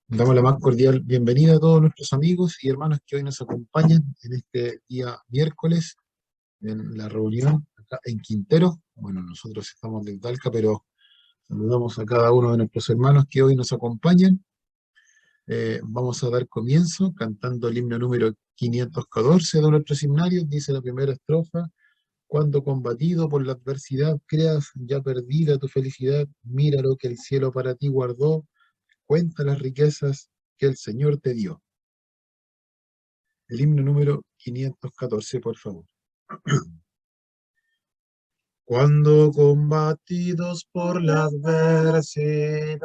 Damos la más cordial bienvenida a todos nuestros amigos y hermanos que hoy nos acompañan en este día miércoles en la reunión acá en Quintero. Bueno, nosotros estamos de Talca, pero saludamos a cada uno de nuestros hermanos que hoy nos acompañan. Vamos a dar comienzo cantando el himno número 514 de nuestro himnario. Dice la primera estrofa: cuando combatido por la adversidad creas ya perdida tu felicidad, mira lo que el cielo para ti guardó, cuenta las riquezas que el Señor te dio. El himno número 514, por favor. Cuando combatidos por la adversidad,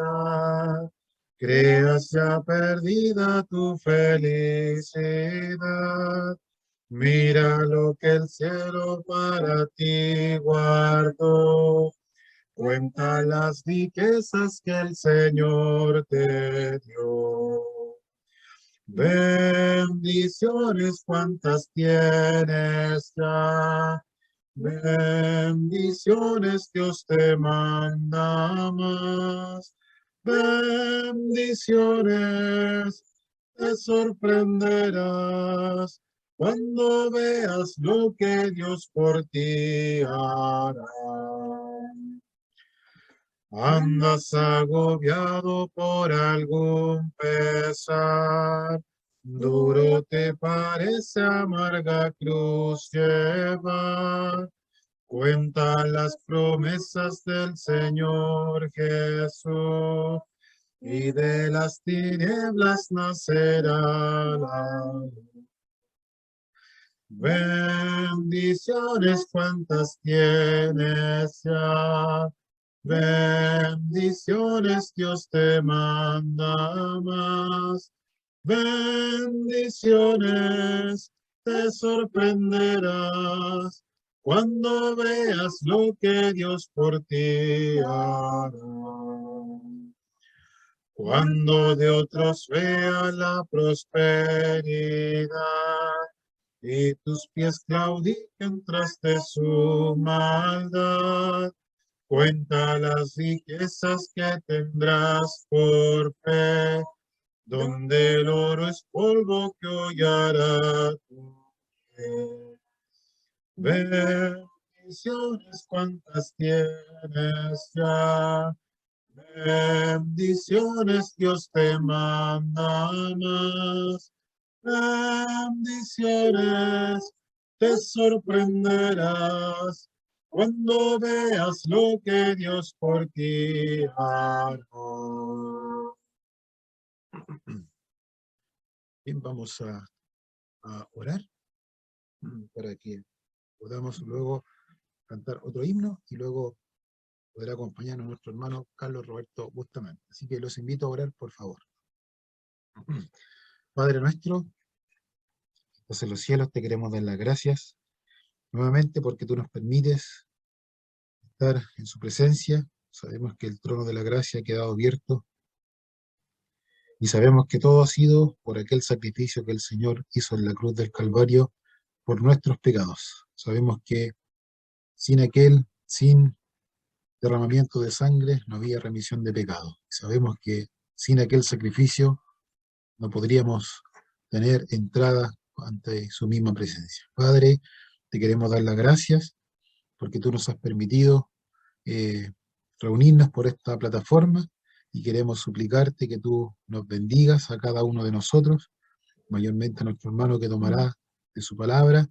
creas ya perdida tu felicidad, mira lo que el cielo para ti guardó, cuenta las riquezas que el Señor te dio. Bendiciones cuantas tienes ya, bendiciones Dios te manda más, bendiciones te sorprenderás cuando veas lo que Dios por ti hará. Andas agobiado por algún pesar, duro te parece amarga cruz llevar. Cuenta las promesas del Señor Jesús, y de las tinieblas nacerá la luz. Bendiciones cuantas tienes ya, bendiciones Dios te manda más, bendiciones te sorprenderás cuando veas lo que Dios por ti hará. Cuando de otros veas la prosperidad y tus pies claudiquen tras de su maldad, cuenta las riquezas que tendrás por fe, donde el oro es polvo que hollará tu pie. Bendiciones cuantas tienes ya, bendiciones Dios te manda más, bendiciones te sorprenderás cuando veas lo que Dios por ti hará. Bien, vamos a orar para que podamos luego cantar otro himno y luego poder acompañarnos nuestro hermano Carlos Roberto Bustamante. Así que los invito a orar, por favor. Padre nuestro, que estás en los cielos, te queremos dar las gracias nuevamente porque tú nos permites estar en su presencia. Sabemos que el trono de la gracia ha quedado abierto y sabemos que todo ha sido por aquel sacrificio que el Señor hizo en la cruz del Calvario por nuestros pecados. Sabemos que sin derramamiento de sangre no había remisión de pecado. Sabemos que sin aquel sacrificio no podríamos tener entrada ante su misma presencia. Padre, te queremos dar las gracias porque tú nos has permitido eh, reunirnos por esta plataforma y queremos suplicarte que tú nos bendigas a cada uno de nosotros, mayormente a nuestro hermano que tomará de su palabra,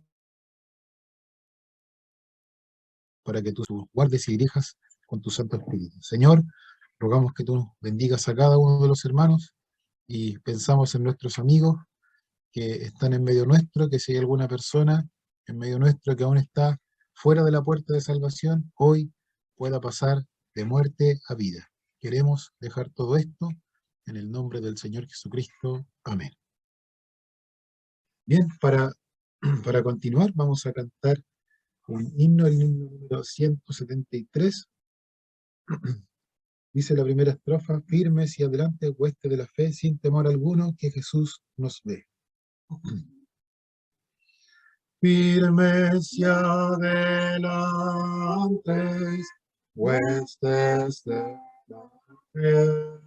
para que tú guardes y dirijas con tu Santo Espíritu. Señor, rogamos que tú bendigas a cada uno de los hermanos y pensamos en nuestros amigos que están en medio nuestro, que si hay alguna persona en medio nuestro que aún está fuera de la puerta de salvación, hoy pueda pasar de muerte a vida. Queremos dejar todo esto en el nombre del Señor Jesucristo. Amén. Bien, para continuar vamos a cantar un himno, el himno número 173. Dice la primera estrofa: firmes y adelante, hueste de la fe, sin temor alguno, que Jesús nos ve. Firmes y adelante, huestes de la fe,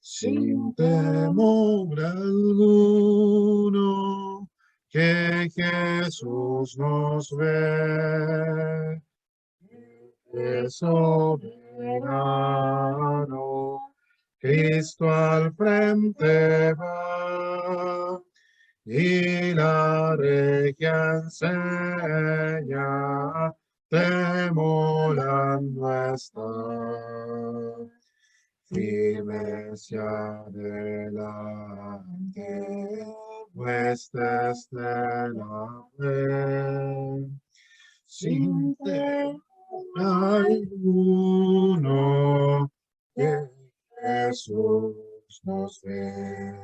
sin temor alguno, que Jesús nos ve, es soberano, Cristo al frente va, y la regia enseña, temorando está. Firmes y adelante, huestes de la fe, sin temor alguno, que Jesús nos ve.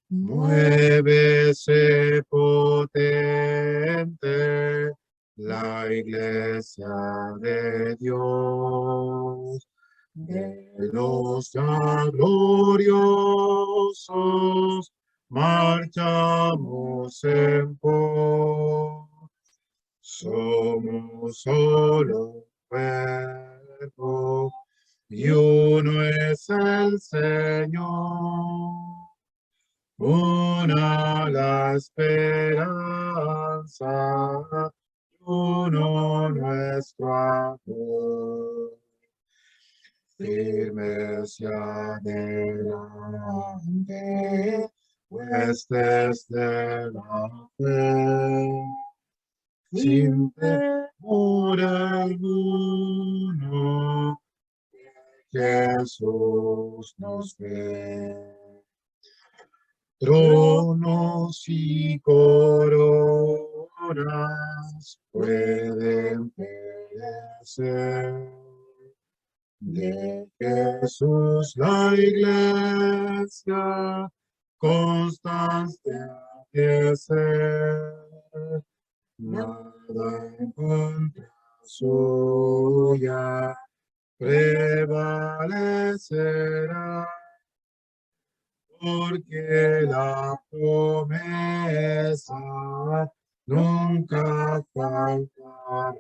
Muévese potente la iglesia de Dios, de los ya gloriosos marchamos en pos. Somos solo cuerpo y uno es el Señor. Una la esperanza, uno nuestro amor. Firmes y adelante, huestes de la fe, sin temor alguno, Jesús nos ve. Tronos y coronas pueden perecer, de Jesús la iglesia constancia de ser, nada en contra suya prevalecerá, porque la promesa nunca faltará.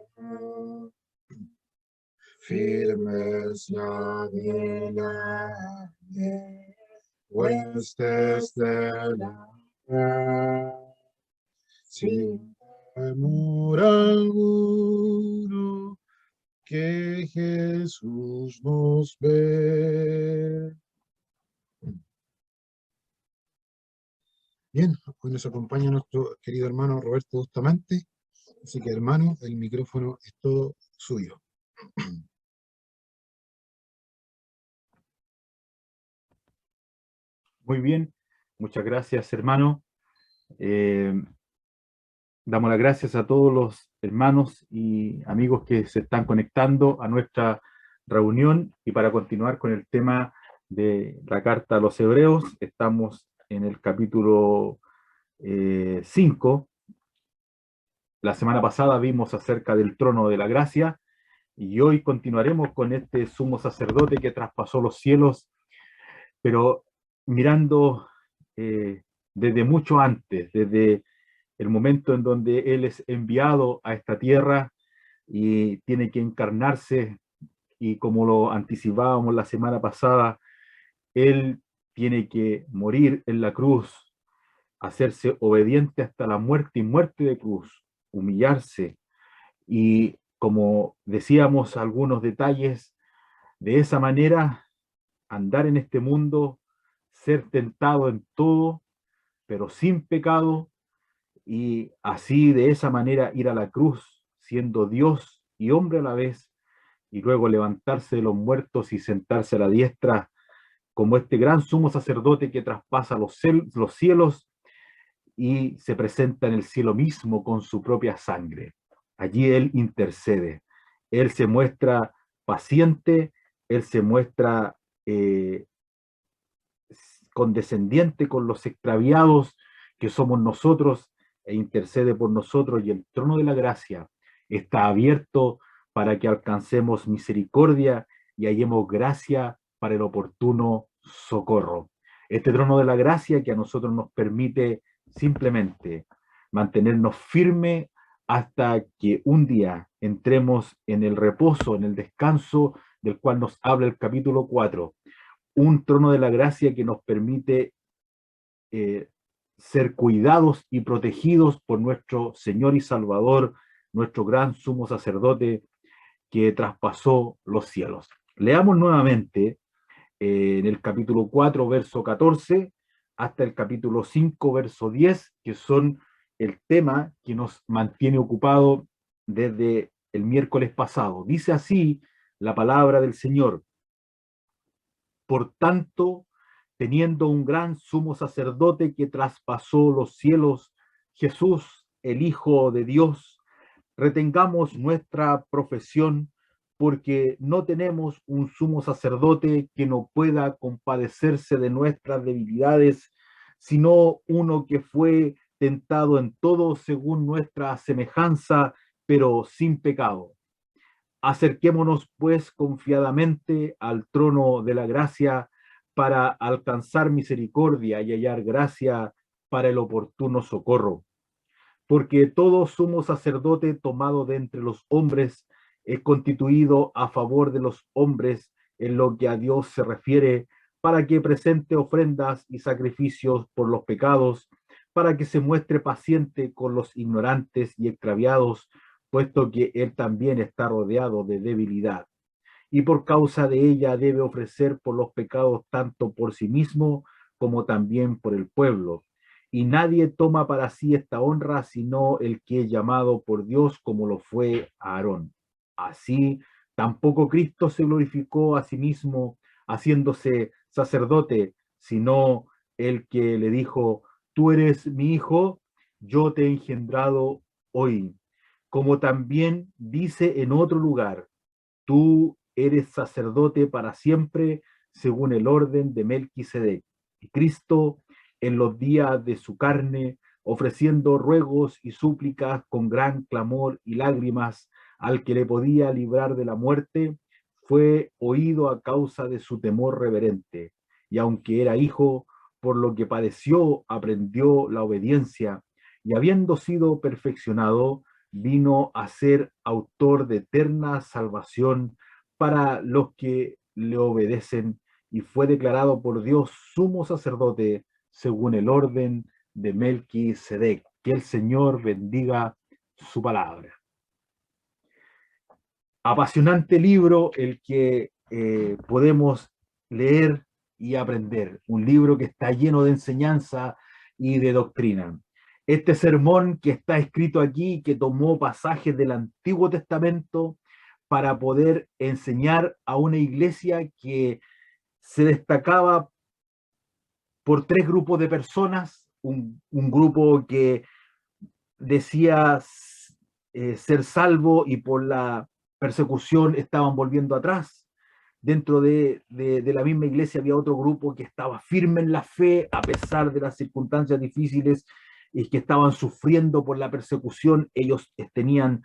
Firmes y adelante, huestes de la fe, sin temor alguno, que Jesús nos ve. Bien, hoy nos acompaña nuestro querido hermano Roberto Bustamante, así que hermano, el micrófono es todo suyo. Muy bien, muchas gracias, hermano. Damos las gracias a todos los hermanos y amigos que se están conectando a nuestra reunión, y para continuar con el tema de la carta a los Hebreos, estamos en el capítulo 5. La semana pasada vimos acerca del trono de la gracia, y hoy continuaremos con este sumo sacerdote que traspasó los cielos, pero mirando desde mucho antes, desde el momento en donde Él es enviado a esta tierra y tiene que encarnarse, y como lo anticipábamos la semana pasada, Él tiene que morir en la cruz, hacerse obediente hasta la muerte y muerte de cruz, humillarse, y como decíamos, algunos detalles de esa manera, andar en este mundo, ser tentado en todo, pero sin pecado, y así de esa manera ir a la cruz, siendo Dios y hombre a la vez, y luego levantarse de los muertos y sentarse a la diestra como este gran sumo sacerdote que traspasa los cielos y se presenta en el cielo mismo con su propia sangre. Allí Él intercede, Él se muestra paciente, Él se muestra condescendiente con los extraviados que somos nosotros, e intercede por nosotros, y el trono de la gracia está abierto para que alcancemos misericordia y hallemos gracia para el oportuno socorro. Este trono de la gracia que a nosotros nos permite simplemente mantenernos firmes hasta que un día entremos en el reposo, en el descanso del cual nos habla el capítulo 4, un trono de la gracia que nos permite ser cuidados y protegidos por nuestro Señor y Salvador, nuestro gran sumo sacerdote que traspasó los cielos. Leamos nuevamente en el capítulo 4, verso 14, hasta el capítulo 5, verso 10, que son el tema que nos mantiene ocupado desde el miércoles pasado. Dice así la palabra del Señor: por tanto, teniendo un gran sumo sacerdote que traspasó los cielos, Jesús, el Hijo de Dios, retengamos nuestra profesión, porque no tenemos un sumo sacerdote que no pueda compadecerse de nuestras debilidades, sino uno que fue tentado en todo según nuestra semejanza, pero sin pecado. Acerquémonos pues confiadamente al trono de la gracia para alcanzar misericordia y hallar gracia para el oportuno socorro. Porque todo sumo sacerdote tomado de entre los hombres es constituido a favor de los hombres en lo que a Dios se refiere, para que presente ofrendas y sacrificios por los pecados, para que se muestre paciente con los ignorantes y extraviados, puesto que él también está rodeado de debilidad. Y por causa de ella debe ofrecer por los pecados tanto por sí mismo como también por el pueblo. Y nadie toma para sí esta honra sino el que es llamado por Dios, como lo fue Aarón. Así tampoco Cristo se glorificó a sí mismo haciéndose sacerdote, sino el que le dijo: tú eres mi hijo, yo te he engendrado hoy. Como también dice en otro lugar: tú eres sacerdote para siempre, según el orden de Melquisedec. Y Cristo, en los días de su carne, ofreciendo ruegos y súplicas con gran clamor y lágrimas al que le podía librar de la muerte, fue oído a causa de su temor reverente. Y aunque era hijo, por lo que padeció, aprendió la obediencia, y habiendo sido perfeccionado, vino a ser autor de eterna salvación para los que le obedecen, y fue declarado por Dios sumo sacerdote según el orden de Melquisedec. Que el Señor bendiga su palabra. Apasionante libro el que podemos leer y aprender. Un libro que está lleno de enseñanza y de doctrina. Este sermón que está escrito aquí, que tomó pasajes del Antiguo Testamento para poder enseñar a una iglesia que se destacaba por tres grupos de personas, un grupo que decía ser salvo y por la persecución estaban volviendo atrás. Dentro de la misma iglesia había otro grupo que estaba firme en la fe a pesar de las circunstancias difíciles y que estaban sufriendo por la persecución. Ellos tenían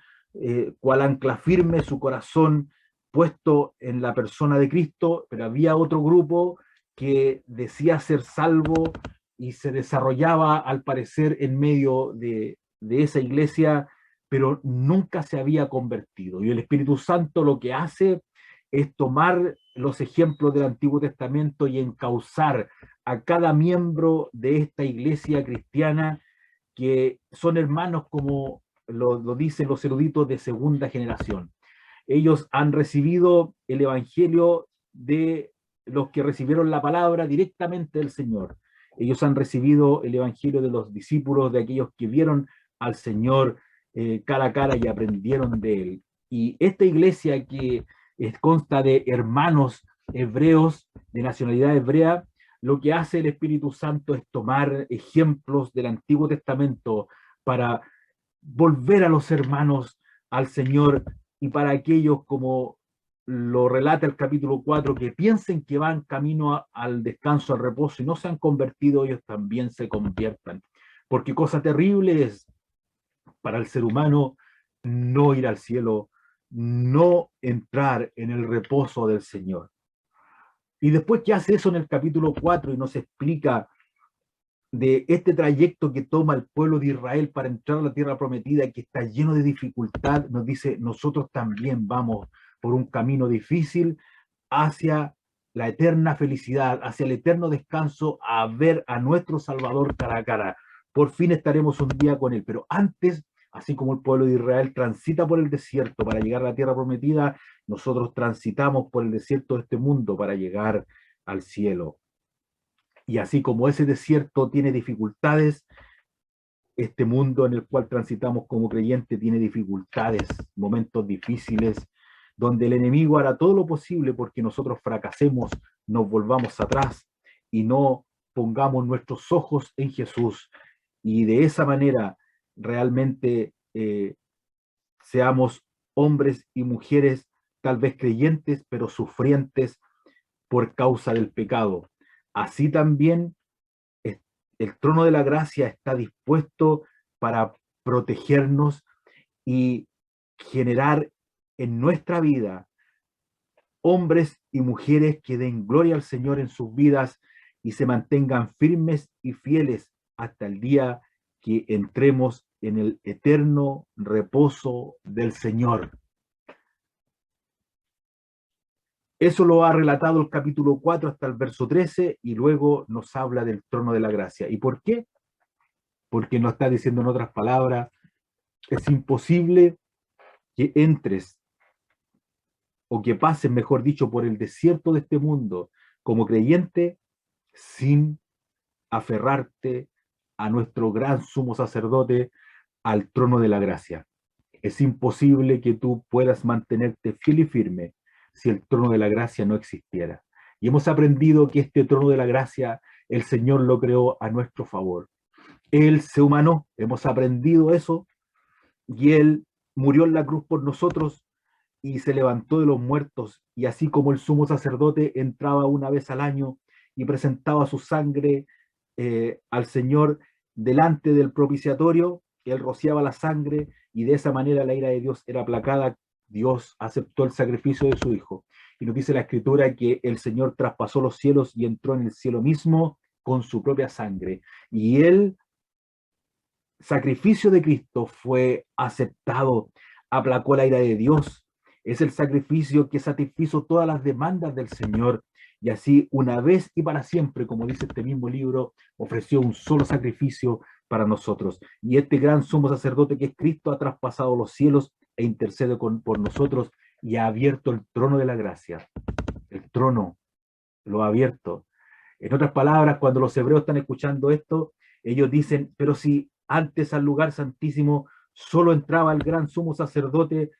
cual ancla firme su corazón puesto en la persona de Cristo, pero había otro grupo que decía ser salvo y se desarrollaba al parecer en medio de esa iglesia, pero nunca se había convertido. Y el Espíritu Santo lo que hace es tomar los ejemplos del Antiguo Testamento y encauzar a cada miembro de esta iglesia cristiana, que son hermanos, como lo dicen los eruditos, de segunda generación. Ellos han recibido el Evangelio de los que recibieron la palabra directamente del Señor. Ellos han recibido el Evangelio de los discípulos, de aquellos que vieron al Señor cara a cara y aprendieron de él. Y esta iglesia que consta de hermanos hebreos de nacionalidad hebrea, lo que hace el Espíritu Santo es tomar ejemplos del Antiguo Testamento para volver a los hermanos al Señor, y para aquellos, como lo relata el capítulo 4, que piensen que van camino al descanso, al reposo y no se han convertido, ellos también se conviertan. Porque cosa terrible es para el ser humano no ir al cielo, no entrar en el reposo del Señor. Y después que hace eso en el capítulo 4 y nos explica de este trayecto que toma el pueblo de Israel para entrar a la tierra prometida, que está lleno de dificultad, nos dice: nosotros también vamos por un camino difícil hacia la eterna felicidad, hacia el eterno descanso, a ver a nuestro Salvador cara a cara. Por fin estaremos un día con Él, pero antes, así como el pueblo de Israel transita por el desierto para llegar a la tierra prometida, nosotros transitamos por el desierto de este mundo para llegar al cielo. Y así como ese desierto tiene dificultades, este mundo en el cual transitamos como creyentes tiene dificultades, momentos difíciles, donde el enemigo hará todo lo posible porque nosotros fracasemos, nos volvamos atrás y no pongamos nuestros ojos en Jesús. Y de esa manera realmente seamos hombres y mujeres tal vez creyentes, pero sufrientes por causa del pecado. Así también el trono de la gracia está dispuesto para protegernos y generar en nuestra vida hombres y mujeres que den gloria al Señor en sus vidas y se mantengan firmes y fieles hasta el día que entremos en el eterno reposo del Señor. Eso lo ha relatado el capítulo 4 hasta el verso 13 y luego nos habla del trono de la gracia. ¿Y por qué? Porque nos está diciendo en otras palabras, es imposible que entres o que pases, mejor dicho, por el desierto de este mundo como creyente sin aferrarte a nuestro gran sumo sacerdote, al trono de la gracia. Es imposible que tú puedas mantenerte fiel y firme si el trono de la gracia no existiera. Y hemos aprendido que este trono de la gracia el Señor lo creó a nuestro favor. Él se humanó, hemos aprendido eso, y Él murió en la cruz por nosotros y se levantó de los muertos, y así como el sumo sacerdote entraba una vez al año y presentaba su sangre al Señor delante del propiciatorio, él rociaba la sangre y de esa manera la ira de Dios era aplacada. Dios aceptó el sacrificio de su Hijo. Y nos dice la Escritura que el Señor traspasó los cielos y entró en el cielo mismo con su propia sangre. Y el sacrificio de Cristo fue aceptado, aplacó la ira de Dios. Es el sacrificio que satisfizo todas las demandas del Señor. Y así, una vez y para siempre, como dice este mismo libro, ofreció un solo sacrificio para nosotros. Y este gran sumo sacerdote que es Cristo ha traspasado los cielos e intercede por nosotros y ha abierto el trono de la gracia. El trono lo ha abierto. En otras palabras, cuando los hebreos están escuchando esto, ellos dicen, pero si antes al lugar santísimo solo entraba el gran sumo sacerdote,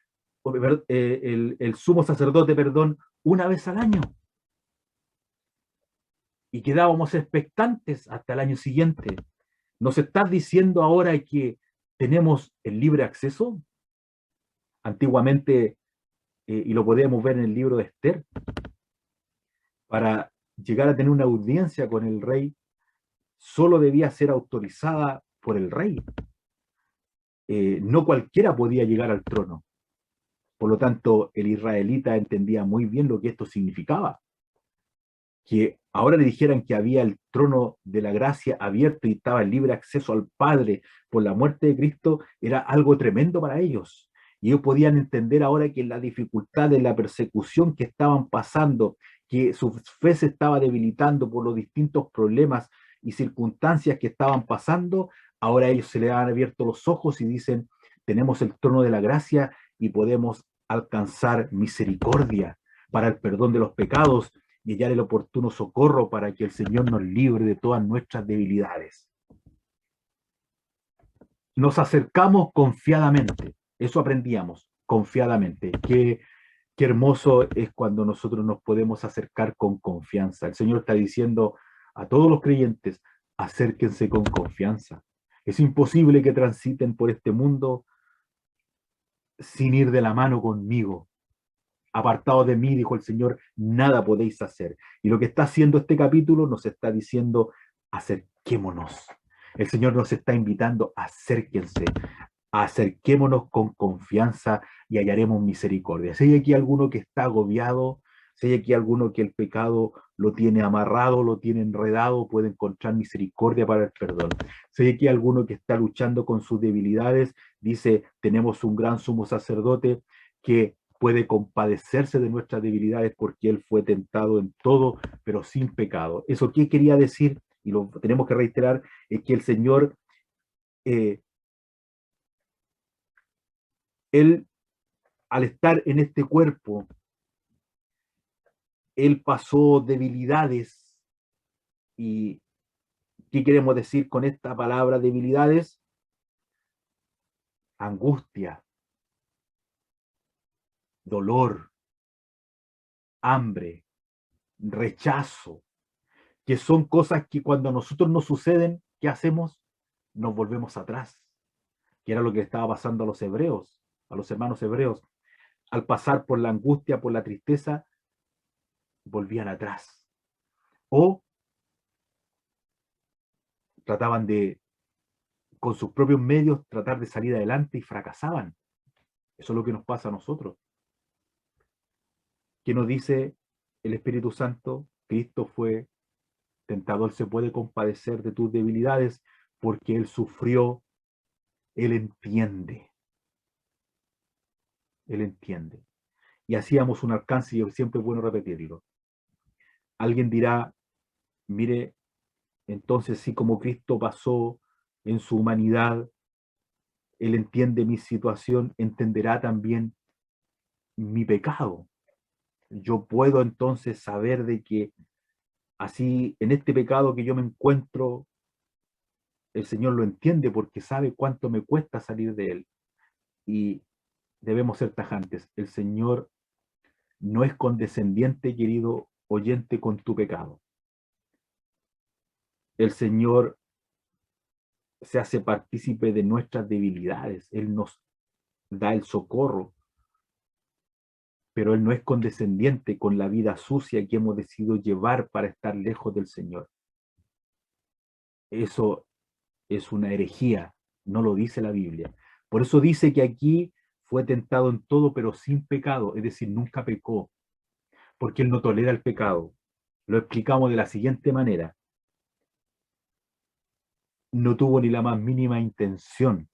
el sumo sacerdote, perdón, una vez al año. Y quedábamos expectantes hasta el año siguiente. ¿Nos estás diciendo ahora que tenemos el libre acceso? Antiguamente, y lo podemos ver en el libro de Esther, para llegar a tener una audiencia con el rey, solo debía ser autorizada por el rey. No cualquiera podía llegar al trono. Por lo tanto, el israelita entendía muy bien lo que esto significaba. Que ahora le dijeran que había el trono de la gracia abierto y estaba el libre acceso al Padre por la muerte de Cristo, era algo tremendo para ellos. Y ellos podían entender ahora que la dificultad de la persecución que estaban pasando, que su fe se estaba debilitando por los distintos problemas y circunstancias que estaban pasando, ahora ellos se les han abierto los ojos y dicen, tenemos el trono de la gracia y podemos alcanzar misericordia para el perdón de los pecados y hallar el oportuno socorro para que el Señor nos libre de todas nuestras debilidades. Nos acercamos confiadamente, eso aprendíamos, confiadamente. Qué hermoso es cuando nosotros nos podemos acercar con confianza. El Señor está diciendo a todos los creyentes, acérquense con confianza. Es imposible que transiten por este mundo sin ir de la mano conmigo. Apartados de mí, dijo el Señor, nada podéis hacer. Y lo que está haciendo este capítulo nos está diciendo, acerquémonos. El Señor nos está invitando, acérquense, acerquémonos con confianza y hallaremos misericordia. Si hay aquí alguno que está agobiado, si hay aquí alguno que el pecado lo tiene amarrado, lo tiene enredado, puede encontrar misericordia para el perdón. Si hay aquí alguno que está luchando con sus debilidades, dice, tenemos un gran sumo sacerdote que puede compadecerse de nuestras debilidades porque Él fue tentado en todo, pero sin pecado. ¿Eso qué quería decir? Y lo tenemos que reiterar, es que el Señor, Él, al estar en este cuerpo, Él pasó debilidades. ¿Y qué queremos decir con esta palabra debilidades? Angustia, dolor, hambre, rechazo, que son cosas que cuando a nosotros nos suceden, ¿qué hacemos? Nos volvemos atrás, que era lo que estaba pasando a los hebreos, a los hermanos hebreos. Al pasar por la angustia, por la tristeza, volvían atrás. O trataban de, con sus propios medios, tratar de salir adelante y fracasaban. Eso es lo que nos pasa a nosotros. ¿Qué nos dice el Espíritu Santo? Cristo fue tentado, Él se puede compadecer de tus debilidades porque Él sufrió, Él entiende. Él entiende. Y hacíamos un alcance, y siempre es bueno repetirlo. Alguien dirá, mire, entonces si como Cristo pasó en su humanidad, Él entiende mi situación, entenderá también mi pecado. Yo puedo entonces saber de que así en este pecado que yo me encuentro, el Señor lo entiende porque sabe cuánto me cuesta salir de él. Y debemos ser tajantes. El Señor no es condescendiente, querido oyente, con tu pecado. El Señor se hace partícipe de nuestras debilidades. Él nos da el socorro, pero Él no es condescendiente con la vida sucia que hemos decidido llevar para estar lejos del Señor. Eso es una herejía, no lo dice la Biblia. Por eso dice que aquí fue tentado en todo, pero sin pecado, es decir, nunca pecó, porque Él no tolera el pecado. Lo explicamos de la siguiente manera. No tuvo ni la más mínima intención,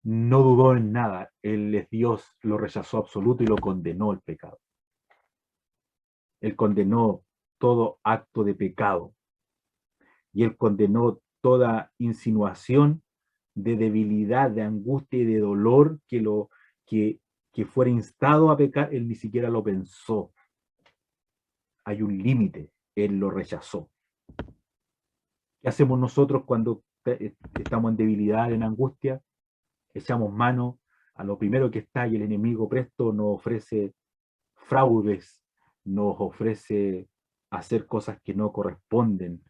no dudó en nada. Él es Dios, lo rechazó absoluto y lo condenó el pecado. Él condenó todo acto de pecado y Él condenó toda insinuación de debilidad, de angustia y de dolor que fuera instado a pecar. Él ni siquiera lo pensó. Hay un límite, Él lo rechazó. ¿Qué hacemos nosotros cuando estamos en debilidad, en angustia? Echamos mano a lo primero que está y el enemigo presto nos ofrece fraudes, nos ofrece hacer cosas que no corresponden.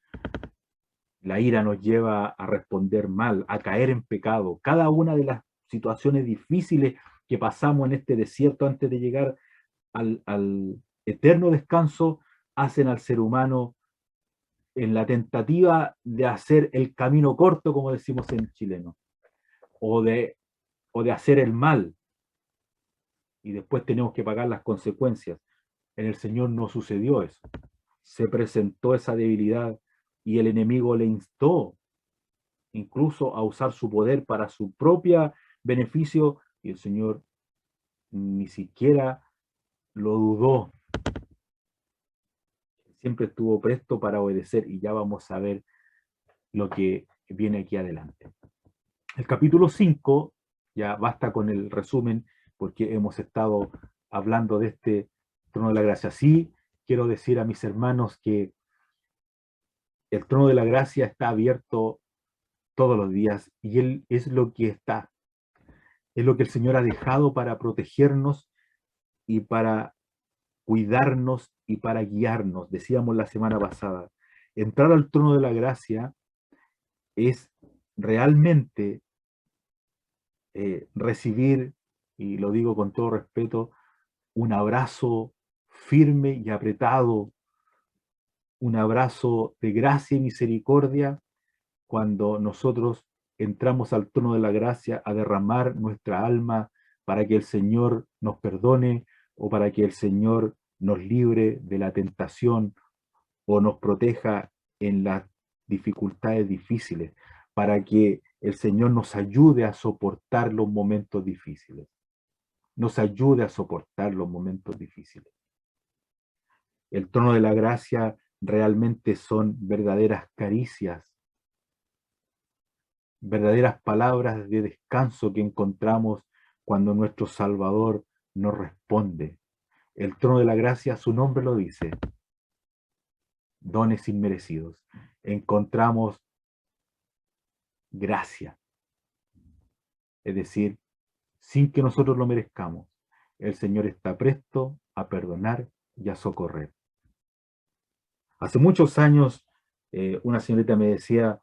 La ira nos lleva a responder mal, a caer en pecado. Cada una de las situaciones difíciles que pasamos en este desierto antes de llegar al eterno descanso hacen al ser humano en la tentativa de hacer el camino corto, como decimos en chileno, o de hacer el mal, y después tenemos que pagar las consecuencias. En el Señor no sucedió eso. Se presentó esa debilidad y el enemigo le instó incluso a usar su poder para su propio beneficio, y el Señor ni siquiera lo dudó. Siempre estuvo presto para obedecer, y ya vamos a ver lo que viene aquí adelante. El capítulo 5, ya basta con el resumen porque hemos estado hablando de este trono de la gracia. Sí, quiero decir a mis hermanos que el trono de la gracia está abierto todos los días y Él es lo que está. Es lo que el Señor ha dejado para protegernos y para cuidarnos y para guiarnos. Decíamos la semana pasada, entrar al trono de la gracia es realmente recibir, y lo digo con todo respeto, un abrazo firme y apretado, un abrazo de gracia y misericordia cuando nosotros entramos al trono de la gracia a derramar nuestra alma para que el Señor nos perdone o para que el Señor nos libre de la tentación o nos proteja en las dificultades difíciles, para que el Señor nos ayude a soportar los momentos difíciles. nos ayude a soportar los momentos difíciles. El trono de la gracia realmente son verdaderas caricias, verdaderas palabras de descanso que encontramos cuando nuestro Salvador nos responde. El trono de la gracia, su nombre lo dice, dones inmerecidos. Encontramos gracia, es decir, sin que nosotros lo merezcamos. El Señor está presto a perdonar y a socorrer. Hace muchos años, una señorita me decía,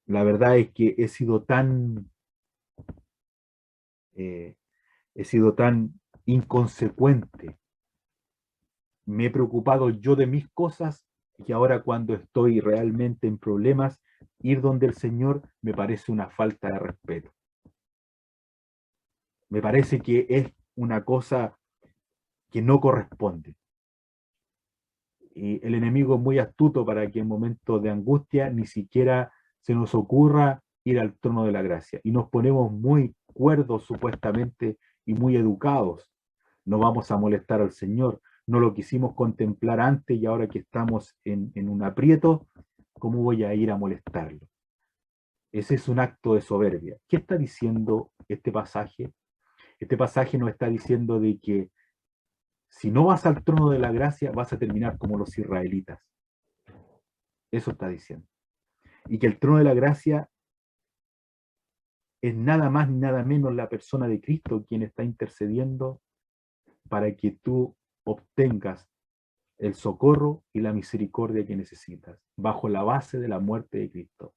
la verdad es que eh, he sido tan inconsecuente, me he preocupado yo de mis cosas y ahora cuando estoy realmente en problemas, ir donde el Señor me parece una falta de respeto. Me parece que es una cosa que no corresponde. Y el enemigo es muy astuto para que en momentos de angustia ni siquiera se nos ocurra ir al trono de la gracia. Y nos ponemos muy cuerdos supuestamente y muy educados. No vamos a molestar al Señor. No lo quisimos contemplar antes y ahora que estamos en un aprieto, ¿cómo voy a ir a molestarlo? Ese es un acto de soberbia. ¿Qué está diciendo este pasaje? Este pasaje nos está diciendo de que si no vas al trono de la gracia, vas a terminar como los israelitas. Eso está diciendo. Y que el trono de la gracia es nada más ni nada menos la persona de Cristo quien está intercediendo para que tú obtengas el socorro y la misericordia que necesitas, bajo la base de la muerte de Cristo.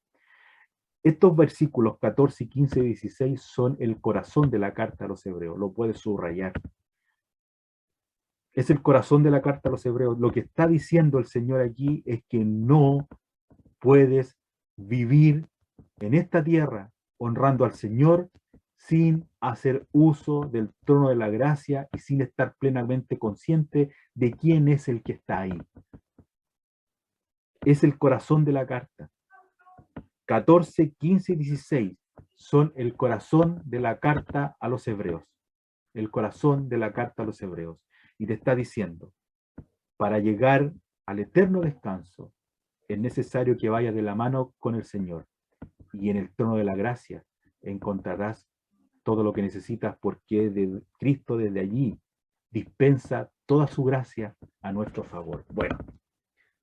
Estos versículos 14, 15 y 16 son el corazón de la carta a los hebreos. Lo puedes subrayar. Es el corazón de la carta a los hebreos. Lo que está diciendo el Señor aquí es que no puedes vivir en esta tierra honrando al Señor sin hacer uso del trono de la gracia y sin estar plenamente consciente de quién es el que está ahí. Es el corazón de la carta. 14, 15 y 16 son el corazón de la carta a los hebreos. El corazón de la carta a los hebreos. Y te está diciendo, para llegar al eterno descanso, es necesario que vayas de la mano con el Señor. Y en el trono de la gracia encontrarás todo lo que necesitas, porque de Cristo desde allí dispensa toda su gracia a nuestro favor. Bueno,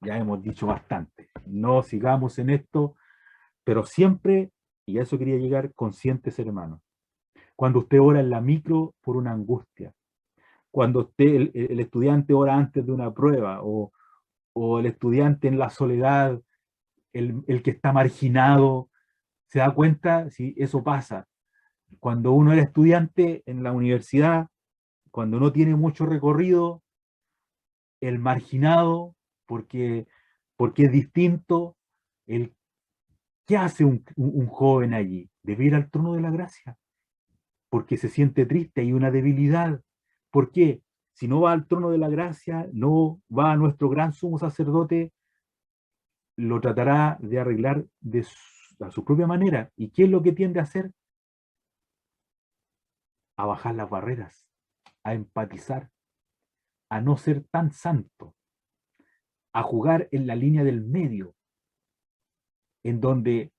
ya hemos dicho bastante. No sigamos en esto, pero siempre, y a eso quería llegar, conscientes, hermanos. Cuando usted ora en la micro por una angustia, cuando usted, el estudiante ora antes de una prueba, o el estudiante en la soledad, el que está marginado, se da cuenta si eso pasa. Cuando uno era estudiante en la universidad, cuando no tiene mucho recorrido, el marginado, porque, porque es distinto, el, ¿qué hace un joven allí? Debe ir al trono de la gracia, porque se siente triste, hay una debilidad. ¿Por qué? Si no va al trono de la gracia, no va a nuestro gran sumo sacerdote, lo tratará de arreglar a su propia manera. ¿Y qué es lo que tiende a hacer? A bajar las barreras, a empatizar, a no ser tan santo, a jugar en la línea del medio, en donde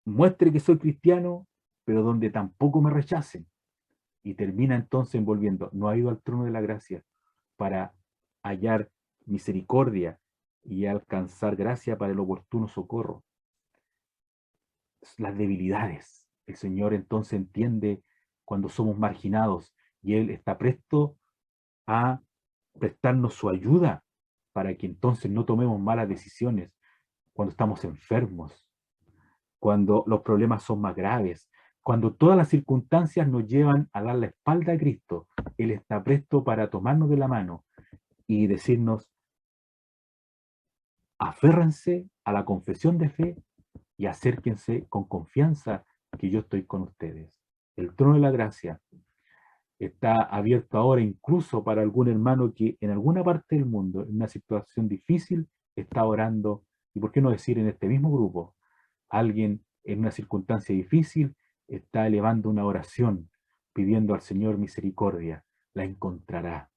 muestre que soy cristiano, pero donde tampoco me rechacen. Y termina entonces envolviendo, no ha ido al trono de la gracia para hallar misericordia y alcanzar gracia para el oportuno socorro. Las debilidades. El Señor entonces entiende cuando somos marginados y Él está presto a prestarnos su ayuda para que entonces no tomemos malas decisiones cuando estamos enfermos, cuando los problemas son más graves, cuando todas las circunstancias nos llevan a dar la espalda a Cristo. Él está presto para tomarnos de la mano y decirnos, aférrense a la confesión de fe y acérquense con confianza que yo estoy con ustedes. El trono de la gracia está abierto ahora incluso para algún hermano que en alguna parte del mundo, en una situación difícil, está orando, y por qué no decir en este mismo grupo, alguien en una circunstancia difícil está elevando una oración, pidiendo al Señor misericordia, la encontrará.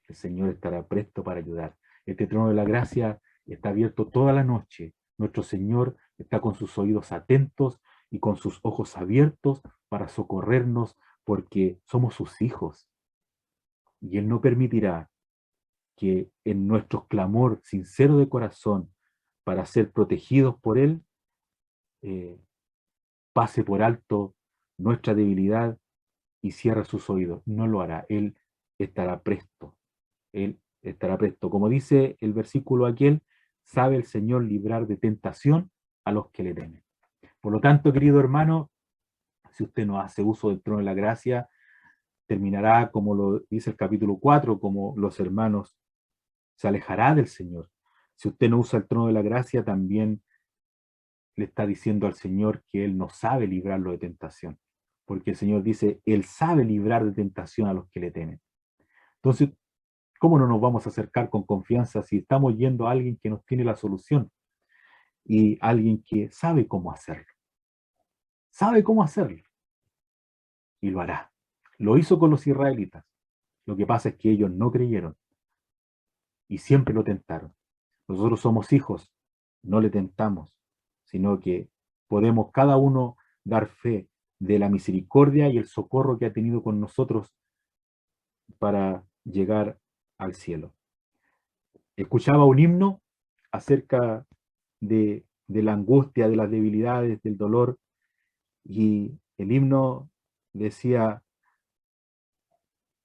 El Señor estará presto para ayudar. Este trono de la gracia está abierto toda la noche. Nuestro Señor está con sus oídos atentos y con sus ojos abiertos para socorrernos porque somos sus hijos. Y Él no permitirá que en nuestro clamor sincero de corazón para ser protegidos por Él, eh, pase por alto nuestra debilidad y cierre sus oídos. No lo hará. Él estará presto. Él estará presto. Como dice el versículo aquel, sabe el Señor librar de tentación a los que le temen. Por lo tanto, querido hermano, si usted no hace uso del trono de la gracia, terminará como lo dice el capítulo 4, como los hermanos, se alejará del Señor. Si usted no usa el trono de la gracia, también le está diciendo al Señor que Él no sabe librarlo de tentación. Porque el Señor dice, Él sabe librar de tentación a los que le temen. Entonces, ¿cómo no nos vamos a acercar con confianza si estamos yendo a alguien que nos tiene la solución y alguien que sabe cómo hacerlo? Sabe cómo hacerlo y lo hará. Lo hizo con los israelitas. Lo que pasa es que ellos no creyeron y siempre lo tentaron. Nosotros somos hijos, no le tentamos, sino que podemos cada uno dar fe de la misericordia y el socorro que ha tenido con nosotros para llegar al cielo. Escuchaba un himno acerca de la angustia, de las debilidades, del dolor, y el himno decía,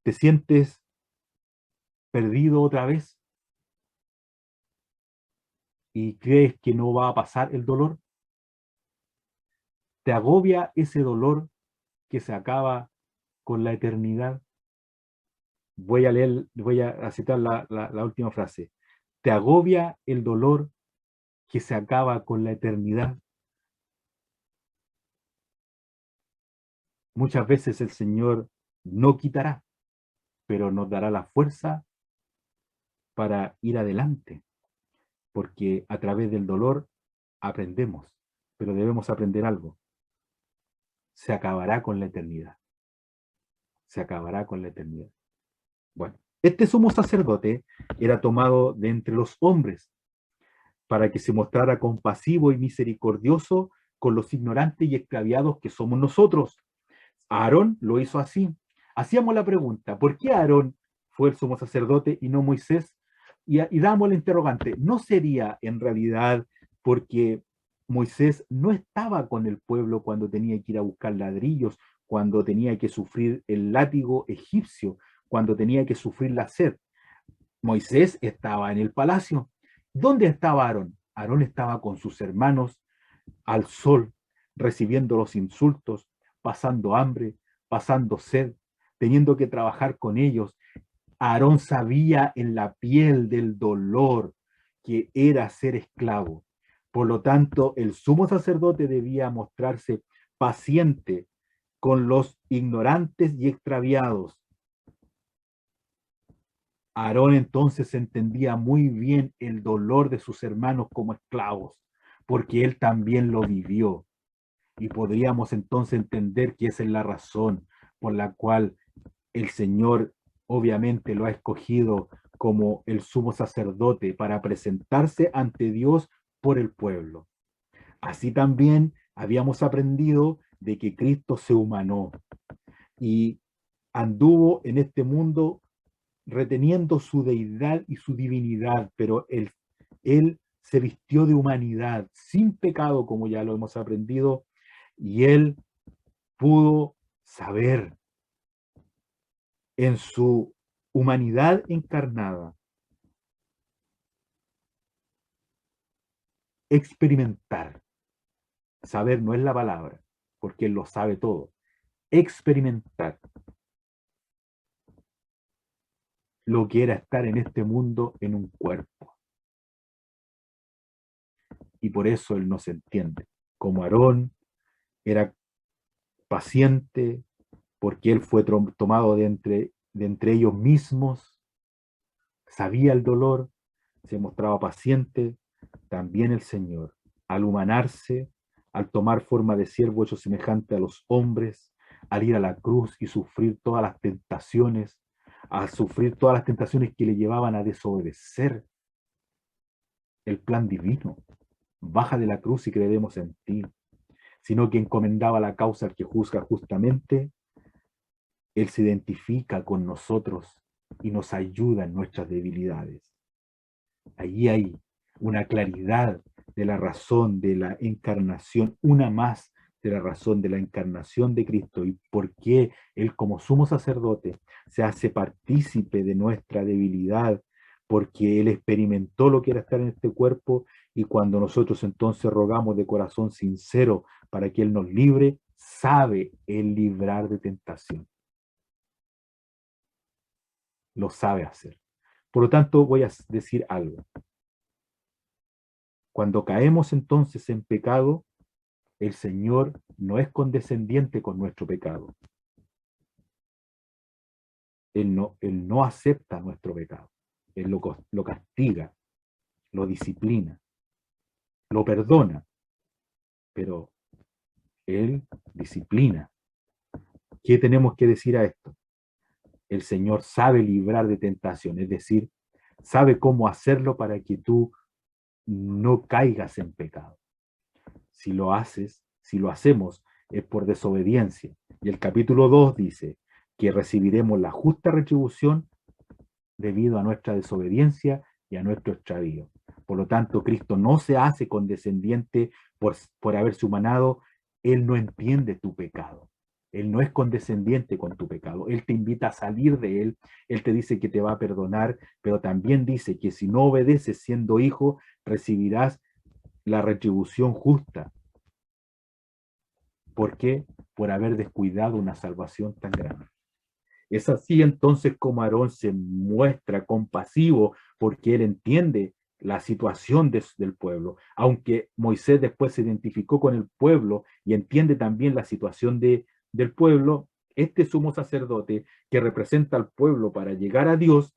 ¿te sientes perdido otra vez y crees que no va a pasar el dolor? ¿Te agobia ese dolor que se acaba con la eternidad? Voy a citar la última frase. ¿Te agobia el dolor que se acaba con la eternidad? Muchas veces el Señor no quitará, pero nos dará la fuerza para ir adelante, porque a través del dolor aprendemos, pero debemos aprender algo. Se acabará con la eternidad. Se acabará con la eternidad. Bueno, este sumo sacerdote era tomado de entre los hombres para que se mostrara compasivo y misericordioso con los ignorantes y extraviados que somos nosotros. Aarón lo hizo así. Hacíamos la pregunta, ¿por qué Aarón fue el sumo sacerdote y no Moisés? Y damos el interrogante, ¿no sería en realidad porque Moisés no estaba con el pueblo cuando tenía que ir a buscar ladrillos, cuando tenía que sufrir el látigo egipcio, cuando tenía que sufrir la sed? Moisés estaba en el palacio. ¿Dónde estaba Aarón? Aarón estaba con sus hermanos al sol, recibiendo los insultos, pasando hambre, pasando sed, teniendo que trabajar con ellos. Aarón sabía en la piel del dolor que era ser esclavo. Por lo tanto, el sumo sacerdote debía mostrarse paciente con los ignorantes y extraviados. Aarón entonces entendía muy bien el dolor de sus hermanos como esclavos, porque él también lo vivió. Y podríamos entonces entender que esa es la razón por la cual el Señor obviamente lo ha escogido como el sumo sacerdote para presentarse ante Dios por el pueblo. Así también habíamos aprendido de que Cristo se humanó y anduvo en este mundo reteniendo su deidad y su divinidad, pero él se vistió de humanidad, sin pecado, como ya lo hemos aprendido, y él pudo saber en su humanidad encarnada, experimentar. Saber no es la palabra, porque él lo sabe todo. Experimentar lo que era estar en este mundo en un cuerpo. Y por eso él nos entiende. Como Aarón era paciente, porque él fue tomado de entre ellos mismos, sabía el dolor, se mostraba paciente, también el Señor, al humanarse, al tomar forma de siervo hecho semejante a los hombres, al ir a la cruz y sufrir todas las tentaciones, a sufrir todas las tentaciones que le llevaban a desobedecer el plan divino. Baja de la cruz y creeremos en ti, sino que encomendaba la causa al que juzga justamente. Él se identifica con nosotros y nos ayuda en nuestras debilidades. Allí hay una claridad de la razón de la encarnación, una más de la razón de la encarnación de Cristo y por qué Él como sumo sacerdote se hace partícipe de nuestra debilidad, porque Él experimentó lo que era estar en este cuerpo y cuando nosotros entonces rogamos de corazón sincero para que Él nos libre, sabe Él librar de tentación. Lo sabe hacer. Por lo tanto, voy a decir algo. Cuando caemos entonces en pecado, el Señor no es condescendiente con nuestro pecado. Él no acepta nuestro pecado. Él lo castiga, lo disciplina, lo perdona, pero Él disciplina. ¿Qué tenemos que decir a esto? El Señor sabe librar de tentación, es decir, sabe cómo hacerlo para que tú no caigas en pecado. Si lo hacemos, es por desobediencia. Y el capítulo 2 dice que recibiremos la justa retribución debido a nuestra desobediencia y a nuestro extravío. Por lo tanto, Cristo no se hace condescendiente por haberse humanado. Él no entiende tu pecado. Él no es condescendiente con tu pecado. Él te invita a salir de él. Él te dice que te va a perdonar, pero también dice que si no obedeces siendo hijo, recibirás la retribución justa. ¿Por qué? Por haber descuidado una salvación tan grande. Es así entonces como Aarón se muestra compasivo porque él entiende la situación del pueblo. Aunque Moisés después se identificó con el pueblo y entiende también la situación del pueblo, este sumo sacerdote que representa al pueblo para llegar a Dios,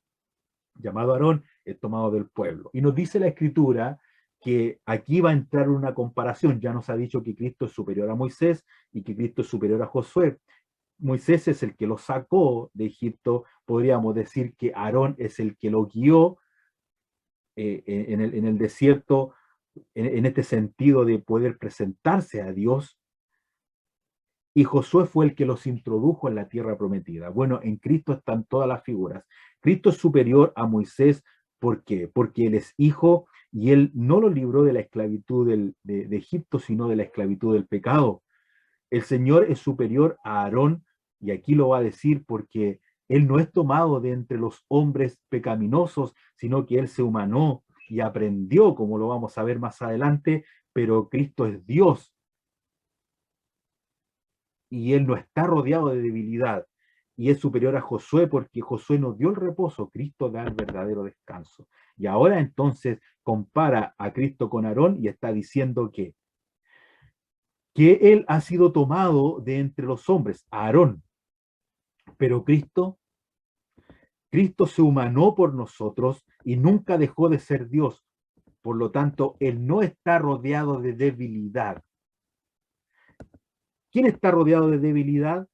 llamado Aarón, es tomado del pueblo. Y nos dice la Escritura que aquí va a entrar una comparación. Ya nos ha dicho que Cristo es superior a Moisés y que Cristo es superior a Josué. Moisés es el que lo sacó de Egipto, podríamos decir que Aarón es el que lo guió en el desierto, en este sentido de poder presentarse a Dios, y Josué fue el que los introdujo en la tierra prometida. Bueno, en Cristo están todas las figuras. Cristo es superior a Moisés, ¿por qué? Porque él es hijo y él no lo libró de la esclavitud de Egipto, sino de la esclavitud del pecado. El Señor es superior a Aarón, y aquí lo va a decir porque él no es tomado de entre los hombres pecaminosos, sino que él se humanó y aprendió, como lo vamos a ver más adelante, pero Cristo es Dios y él no está rodeado de debilidad. Y es superior a Josué porque Josué nos dio el reposo, Cristo da el verdadero descanso. Y ahora entonces compara a Cristo con Aarón y está diciendo que él ha sido tomado de entre los hombres, Aarón, pero Cristo se humanó por nosotros y nunca dejó de ser Dios. Por lo tanto, él no está rodeado de debilidad. ¿Quién está rodeado de debilidad?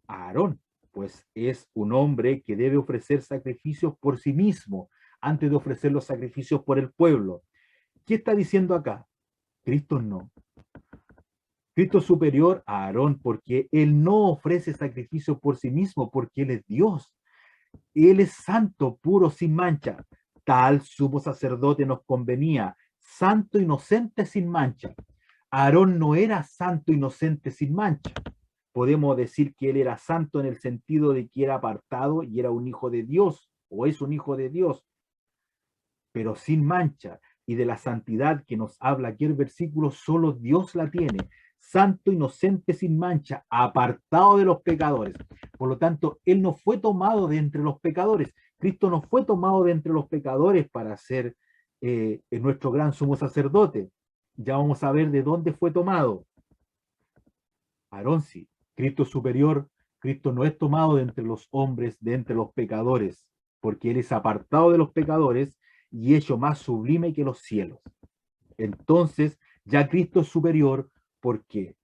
Aarón, pues es un hombre que debe ofrecer sacrificios por sí mismo antes de ofrecer los sacrificios por el pueblo. ¿Qué está diciendo acá? Cristo no. Cristo es superior a Aarón porque él no ofrece sacrificio por sí mismo, porque él es Dios. Él es santo, puro, sin mancha. Tal sumo sacerdote nos convenía, santo, inocente, sin mancha. Aarón no era santo, inocente, sin mancha. Podemos decir que él era santo en el sentido de que era apartado y era un hijo de Dios, o es un hijo de Dios, pero sin mancha. Y de la santidad que nos habla aquí el versículo, solo Dios la tiene. Santo, inocente, sin mancha, apartado de los pecadores. Por lo tanto, él no fue tomado de entre los pecadores. Cristo no fue tomado de entre los pecadores para ser nuestro gran sumo sacerdote. Ya vamos a ver de dónde fue tomado. Aarón sí. Cristo es superior. Cristo no es tomado de entre los hombres, de entre los pecadores, porque él es apartado de los pecadores y hecho más sublime que los cielos. Entonces, ya Cristo es superior ¿Por qué?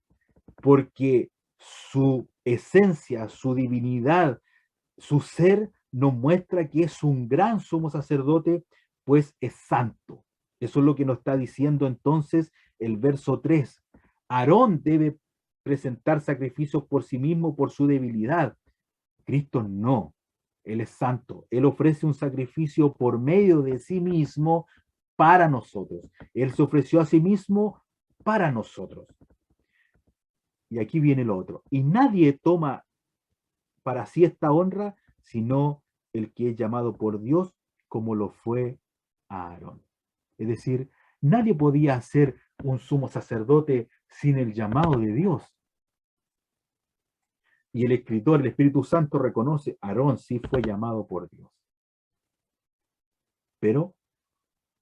Porque su esencia, su divinidad, su ser nos muestra que es un gran sumo sacerdote, pues es santo. Eso es lo que nos está diciendo entonces el verso 3. Aarón debe presentar sacrificios por sí mismo, por su debilidad. Cristo no. Él es santo. Él ofrece un sacrificio por medio de sí mismo para nosotros. Él se ofreció a sí mismo para nosotros. Y aquí viene lo otro. Y nadie toma para sí esta honra, sino el que es llamado por Dios, como lo fue Aarón. Es decir, nadie podía ser un sumo sacerdote sin el llamado de Dios. Y el escritor, el Espíritu Santo reconoce, Aarón sí fue llamado por Dios. Pero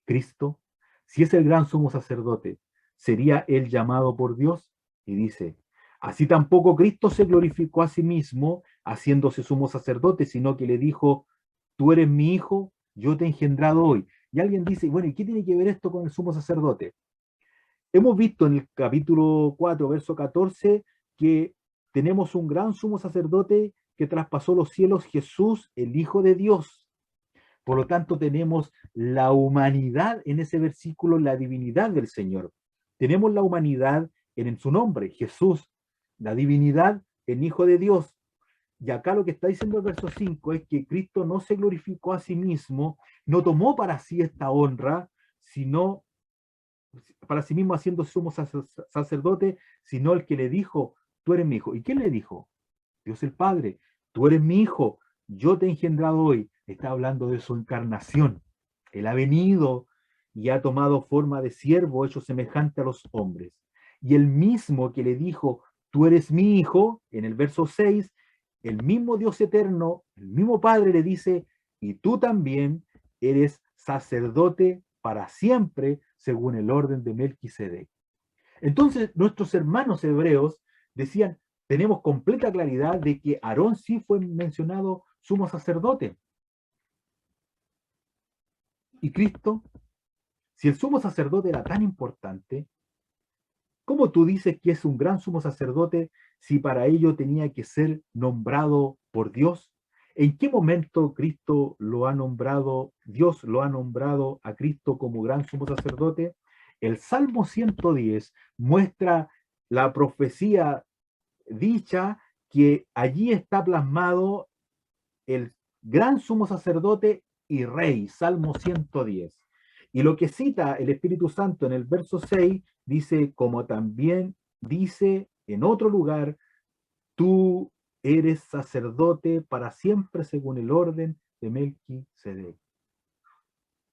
Cristo, si es el gran sumo sacerdote, ¿sería él llamado por Dios? Y dice, así tampoco Cristo se glorificó a sí mismo haciéndose sumo sacerdote, sino que le dijo, tú eres mi hijo, yo te he engendrado hoy. Y alguien dice, bueno, ¿y qué tiene que ver esto con el sumo sacerdote? Hemos visto en el capítulo 4, verso 14, que tenemos un gran sumo sacerdote que traspasó los cielos, Jesús, el Hijo de Dios. Por lo tanto, tenemos la humanidad en ese versículo, la divinidad del Señor. Tenemos la humanidad en su nombre, Jesús, la divinidad, el Hijo de Dios. Y acá lo que está diciendo el verso 5 es que Cristo no se glorificó a sí mismo, no tomó para sí esta honra, sino para sí mismo haciendo sumo sacerdote, sino el que le dijo, tú eres mi hijo. ¿Y quién le dijo? Dios el Padre, tú eres mi hijo, yo te he engendrado hoy. Está hablando de su encarnación. Él ha venido y ha tomado forma de siervo, hecho semejante a los hombres. Y el mismo que le dijo, tú eres mi hijo, en el verso 6, el mismo Dios eterno, el mismo Padre le dice, y tú también eres sacerdote para siempre, según el orden de Melquisedec. Entonces, nuestros hermanos hebreos decían, tenemos completa claridad de que Aarón sí fue mencionado sumo sacerdote. Y Cristo, si el sumo sacerdote era tan importante, ¿cómo tú dices que es un gran sumo sacerdote si para ello tenía que ser nombrado por Dios? ¿En qué momento Cristo lo ha nombrado, Dios lo ha nombrado a Cristo como gran sumo sacerdote? El Salmo 110 muestra la profecía dicha que allí está plasmado el gran sumo sacerdote y rey, Salmo 110. Y lo que cita el Espíritu Santo en el verso 6 dice, como también dice en otro lugar, tú eres sacerdote para siempre según el orden de Melquisedec.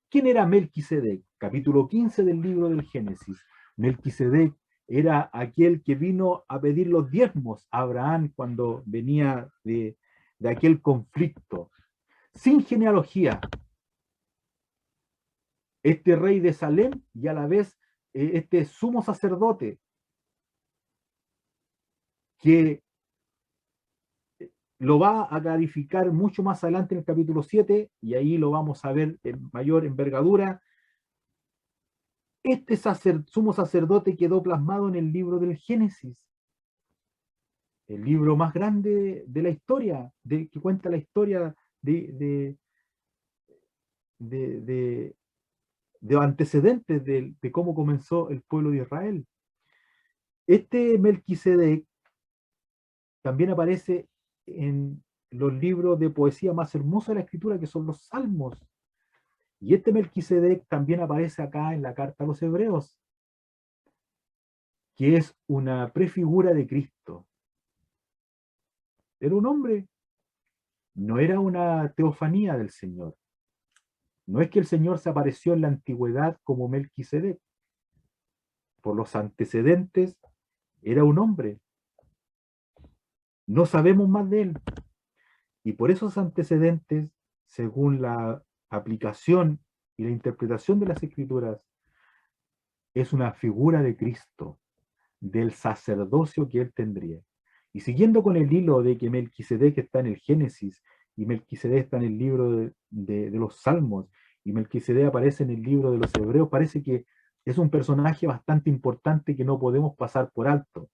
¿Quién era Melquisedec? Capítulo 15 del libro del Génesis. Melquisedec era aquel que vino a pedir los diezmos a Abraham cuando venía de aquel conflicto. Sin genealogía, este rey de Salem y a la vez este sumo sacerdote que lo va a clarificar mucho más adelante en el capítulo 7 y ahí lo vamos a ver en mayor envergadura. Este sumo sacerdote quedó plasmado en el libro del Génesis, el libro más grande de la historia, que cuenta la historia de, de, de antecedentes de cómo comenzó el pueblo de Israel. Este Melquisedec también aparece en los libros de poesía más hermosos de la escritura, que son los Salmos. Y este Melquisedec también aparece acá en la carta a los Hebreos, que es una prefigura de Cristo. Era un hombre, no era una teofanía del Señor. No es que el Señor se apareció en la antigüedad como Melquisedec. Por los antecedentes, era un hombre. No sabemos más de él. Y por esos antecedentes, según la aplicación y la interpretación de las Escrituras, es una figura de Cristo, del sacerdocio que él tendría. Y siguiendo con el hilo de que Melquisedec está en el Génesis, y Melquisedec está en el libro de los Salmos, y Melquisedec aparece en el libro de los Hebreos, parece que Es un personaje bastante importante que no podemos pasar por alto.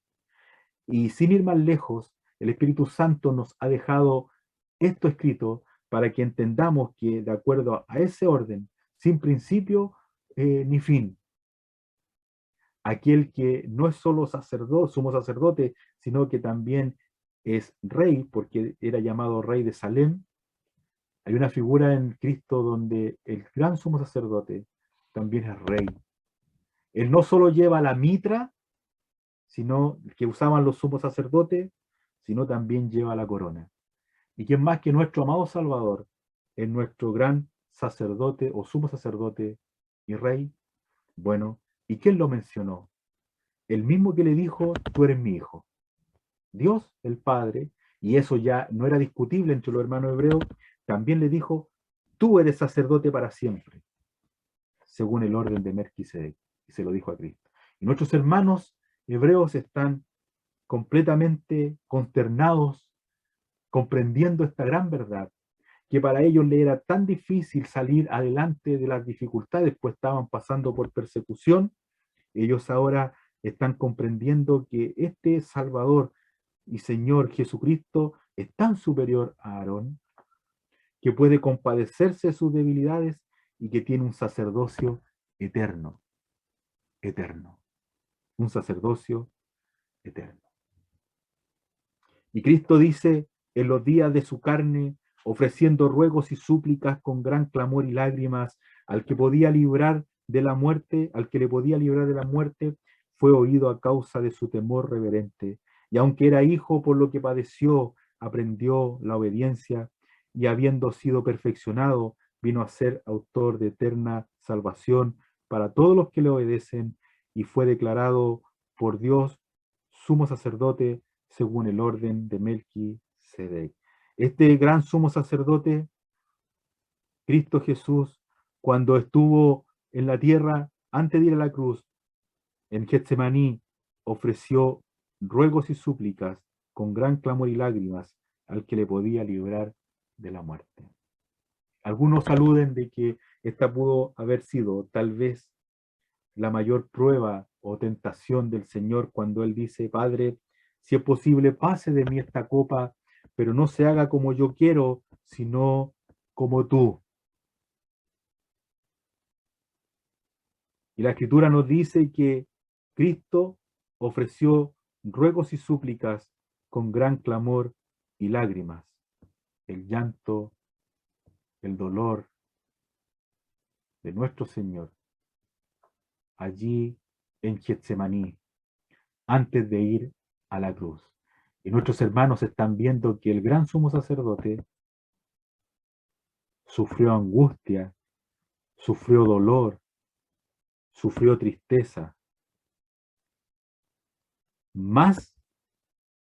Y sin ir más lejos, el Espíritu Santo nos ha dejado esto escrito para que entendamos que de acuerdo a ese orden, sin principio ni fin, aquel que no es solo sacerdote, sumo sacerdote, sino que también es rey, porque era llamado rey de Salem. Hay una figura en Cristo donde el gran sumo sacerdote también es rey. Él no solo lleva la mitra, sino que usaban los sumos sacerdotes, sino también lleva la corona. Y quién más que nuestro amado Salvador, es nuestro gran sacerdote o sumo sacerdote y rey. Bueno, ¿y quién lo mencionó? El mismo que le dijo, tú eres mi hijo. Dios, el Padre, y eso ya no era discutible entre los hermanos hebreos, también le dijo, tú eres sacerdote para siempre, según el orden de Melquisedec, y se lo dijo a Cristo. Y nuestros hermanos hebreos están completamente consternados, comprendiendo esta gran verdad, que para ellos le era tan difícil salir adelante de las dificultades, pues estaban pasando por persecución. Ellos ahora están comprendiendo que este Salvador y Señor Jesucristo es tan superior a Aarón, que puede compadecerse de sus debilidades y que tiene un sacerdocio eterno, eterno, un sacerdocio eterno. Y Cristo dice, en los días de su carne, ofreciendo ruegos y súplicas con gran clamor y lágrimas, al que podía librar de la muerte, al que le podía librar de la muerte, fue oído a causa de su temor reverente. Y aunque era hijo, por lo que padeció, aprendió la obediencia, y habiendo sido perfeccionado, vino a ser autor de eterna salvación para todos los que le obedecen, y fue declarado por Dios sumo sacerdote según el orden de Melquisedec. Este gran sumo sacerdote, Cristo Jesús, cuando estuvo en la tierra, antes de ir a la cruz, en Getsemaní, ofreció ruegos y súplicas con gran clamor y lágrimas al que le podía librar de la muerte. Algunos aluden de que esta pudo haber sido tal vez la mayor prueba o tentación del Señor cuando Él dice, Padre, si es posible, pase de mí esta copa, pero no se haga como yo quiero, sino como tú. Y la Escritura nos dice que Cristo ofreció ruegos y súplicas con gran clamor y lágrimas, el llanto, el dolor de nuestro Señor, allí en Getsemaní, antes de ir a la cruz. Y nuestros hermanos están viendo que el gran sumo sacerdote sufrió angustia, sufrió dolor, sufrió tristeza, más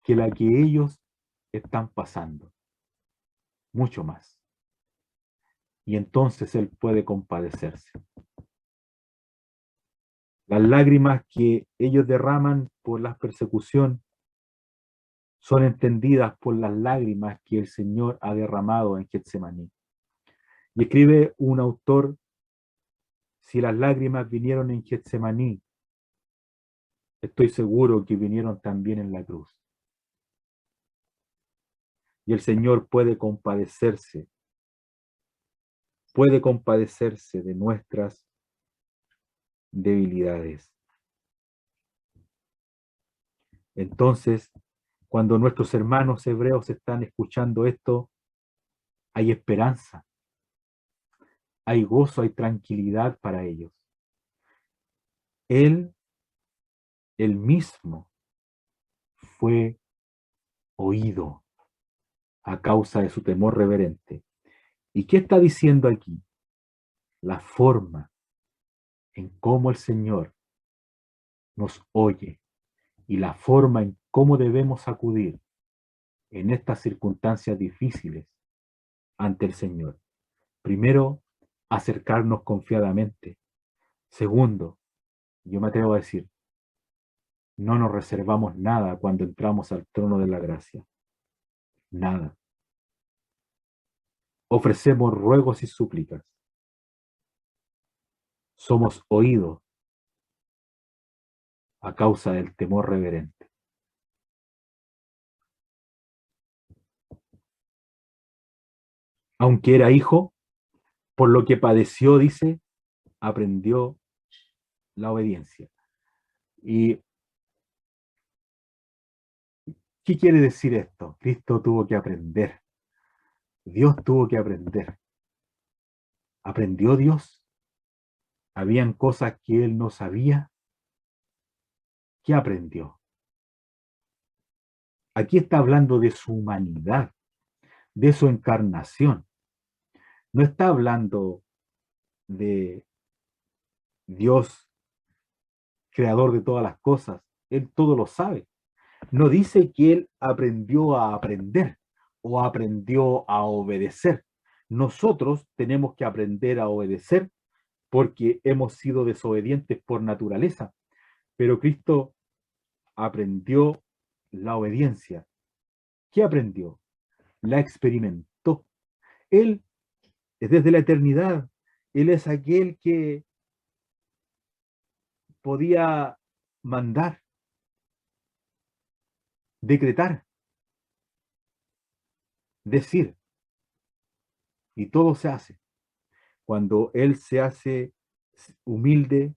que la que ellos están pasando, mucho más. Y entonces Él puede compadecerse. Las lágrimas que ellos derraman por la persecución son entendidas por las lágrimas que el Señor ha derramado en Getsemaní. Y escribe un autor, si las lágrimas vinieron en Getsemaní, estoy seguro que vinieron también en la cruz. Y el Señor puede compadecerse de nuestras debilidades. Entonces, cuando nuestros hermanos hebreos están escuchando esto, hay esperanza, hay gozo, hay tranquilidad para ellos. Él mismo, fue oído a causa de su temor reverente. ¿Y qué está diciendo aquí? La forma en cómo el Señor nos oye y la forma en cómo debemos acudir en estas circunstancias difíciles ante el Señor. Primero, acercarnos confiadamente. Segundo, yo me atrevo a decir, no nos reservamos nada cuando entramos al trono de la gracia. Nada. Ofrecemos ruegos y súplicas. Somos oídos a causa del temor reverente. Aunque era hijo, por lo que padeció, dice, aprendió la obediencia. ¿Y qué quiere decir esto? Cristo tuvo que aprender. Dios tuvo que aprender. ¿Aprendió Dios? ¿Habían cosas que él no sabía? ¿Qué aprendió? Aquí está hablando de su humanidad, de su encarnación. No está hablando de Dios, creador de todas las cosas. Él todo lo sabe. No dice que él aprendió a aprender o aprendió a obedecer. Nosotros tenemos que aprender a obedecer porque hemos sido desobedientes por naturaleza. Pero Cristo aprendió la obediencia. ¿Qué aprendió? La experimentó. Él es desde la eternidad. Él es aquel que podía mandar, decretar, decir, y todo se hace. Cuando Él se hace humilde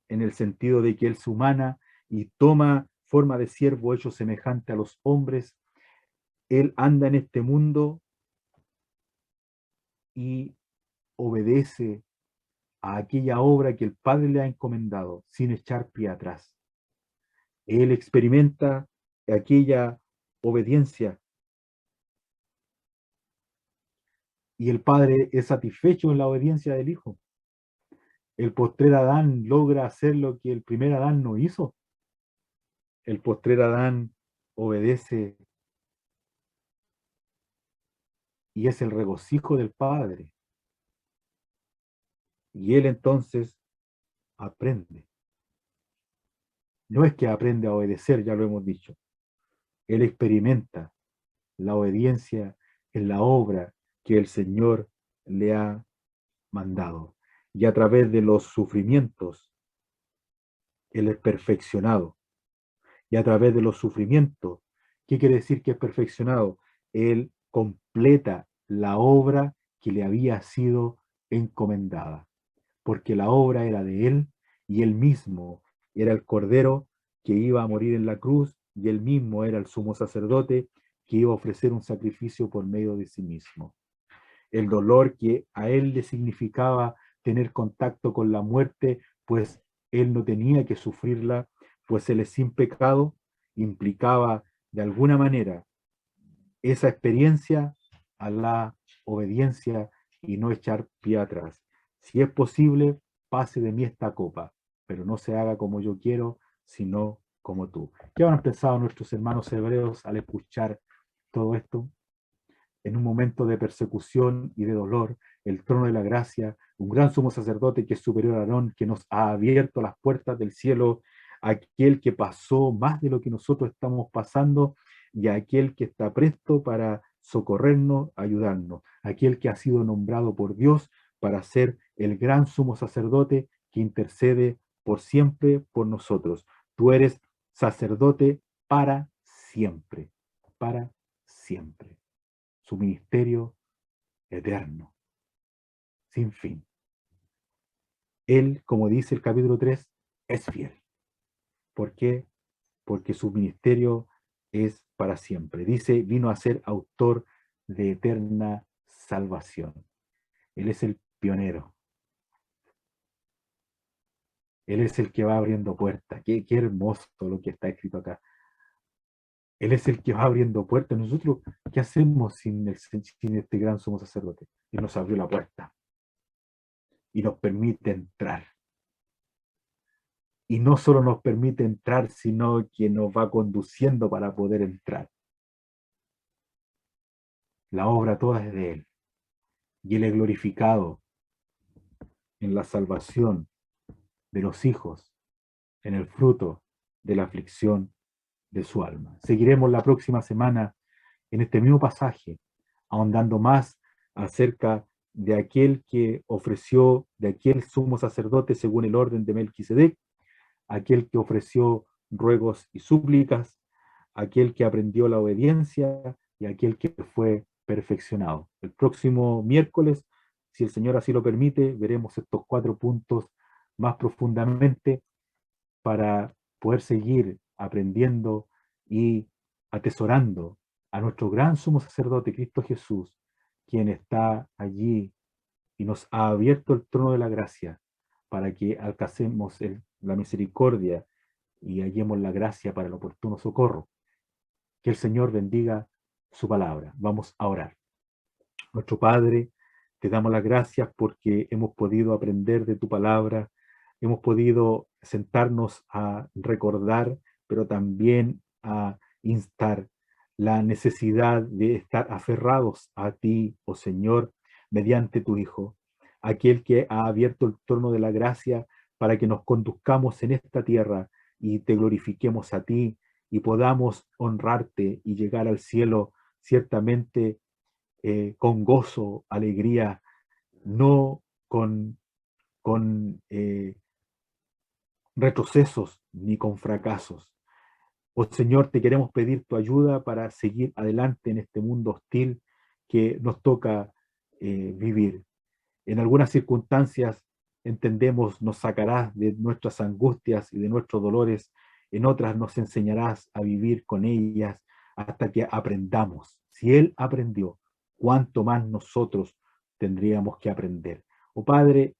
en el sentido de que Él se humana y toma forma de siervo hecho semejante a los hombres, Él anda en este mundo y obedece a aquella obra que el Padre le ha encomendado sin echar pie atrás. Él experimenta aquella obediencia y el Padre es satisfecho en la obediencia del Hijo. El postrer Adán logra hacer lo que el primer Adán no hizo. El postrer Adán obedece y es el regocijo del Padre. Y él entonces aprende. No es que aprende a obedecer, ya lo hemos dicho. Él experimenta la obediencia en la obra que el Señor le ha mandado. Y a través de los sufrimientos, Él es perfeccionado. Y a través de los sufrimientos, ¿qué quiere decir que es perfeccionado? Él completa la obra que le había sido encomendada, porque la obra era de Él y Él mismo era el Cordero que iba a morir en la cruz y Él mismo era el sumo sacerdote que iba a ofrecer un sacrificio por medio de sí mismo. El dolor que a Él le significaba tener contacto con la muerte, pues Él no tenía que sufrirla, pues Él es sin pecado, implicaba de alguna manera esa experiencia a la obediencia y no echar pie atrás. Si es posible, pase de mí esta copa, pero no se haga como yo quiero, sino como tú. ¿Qué habrán pensado nuestros hermanos hebreos al escuchar todo esto? En un momento de persecución y de dolor, el trono de la gracia, un gran sumo sacerdote que es superior a Aarón, que nos ha abierto las puertas del cielo, aquel que pasó más de lo que nosotros estamos pasando y aquel que está presto para socorrernos, ayudarnos, aquel que ha sido nombrado por Dios para ser el gran sumo sacerdote que intercede por siempre por nosotros. Tú eres sacerdote para siempre, para siempre. Su ministerio eterno, sin fin. Él, como dice el capítulo 3, es fiel. ¿Por qué? Porque su ministerio es para siempre. Dice, vino a ser autor de eterna salvación. Él es el pionero. Él es el que va abriendo puertas. Qué hermoso lo que está escrito acá. Él es el que va abriendo puertas. Nosotros, ¿qué hacemos sin este gran sumo sacerdote? Él nos abrió la puerta y nos permite entrar. Y no solo nos permite entrar, sino que nos va conduciendo para poder entrar. La obra toda es de Él. Y Él es glorificado en la salvación de los hijos, en el fruto de la aflicción de su alma. Seguiremos la próxima semana en este mismo pasaje, ahondando más acerca de aquel que ofreció, de aquel sumo sacerdote según el orden de Melquisedec, aquel que ofreció ruegos y súplicas, aquel que aprendió la obediencia y aquel que fue perfeccionado. El próximo miércoles, si el Señor así lo permite, veremos estos 4 puntos más profundamente para poder seguir aprendiendo y atesorando a nuestro gran sumo sacerdote Cristo Jesús, quien está allí y nos ha abierto el trono de la gracia para que alcancemos la misericordia y hallemos la gracia para el oportuno socorro. Que el Señor bendiga su palabra. Vamos a orar. Nuestro Padre, te damos las gracias porque hemos podido aprender de tu palabra, hemos podido sentarnos a recordar, pero también a instar la necesidad de estar aferrados a ti, oh Señor, mediante tu Hijo, aquel que ha abierto el trono de la gracia para que nos conduzcamos en esta tierra y te glorifiquemos a ti y podamos honrarte y llegar al cielo ciertamente con gozo, alegría, no con retrocesos ni con fracasos. Oh Señor, te queremos pedir tu ayuda para seguir adelante en este mundo hostil que nos toca vivir. En algunas circunstancias entendemos, nos sacarás de nuestras angustias y de nuestros dolores, en otras nos enseñarás a vivir con ellas hasta que aprendamos. Si Él aprendió, ¿cuánto más nosotros tendríamos que aprender? Oh Padre,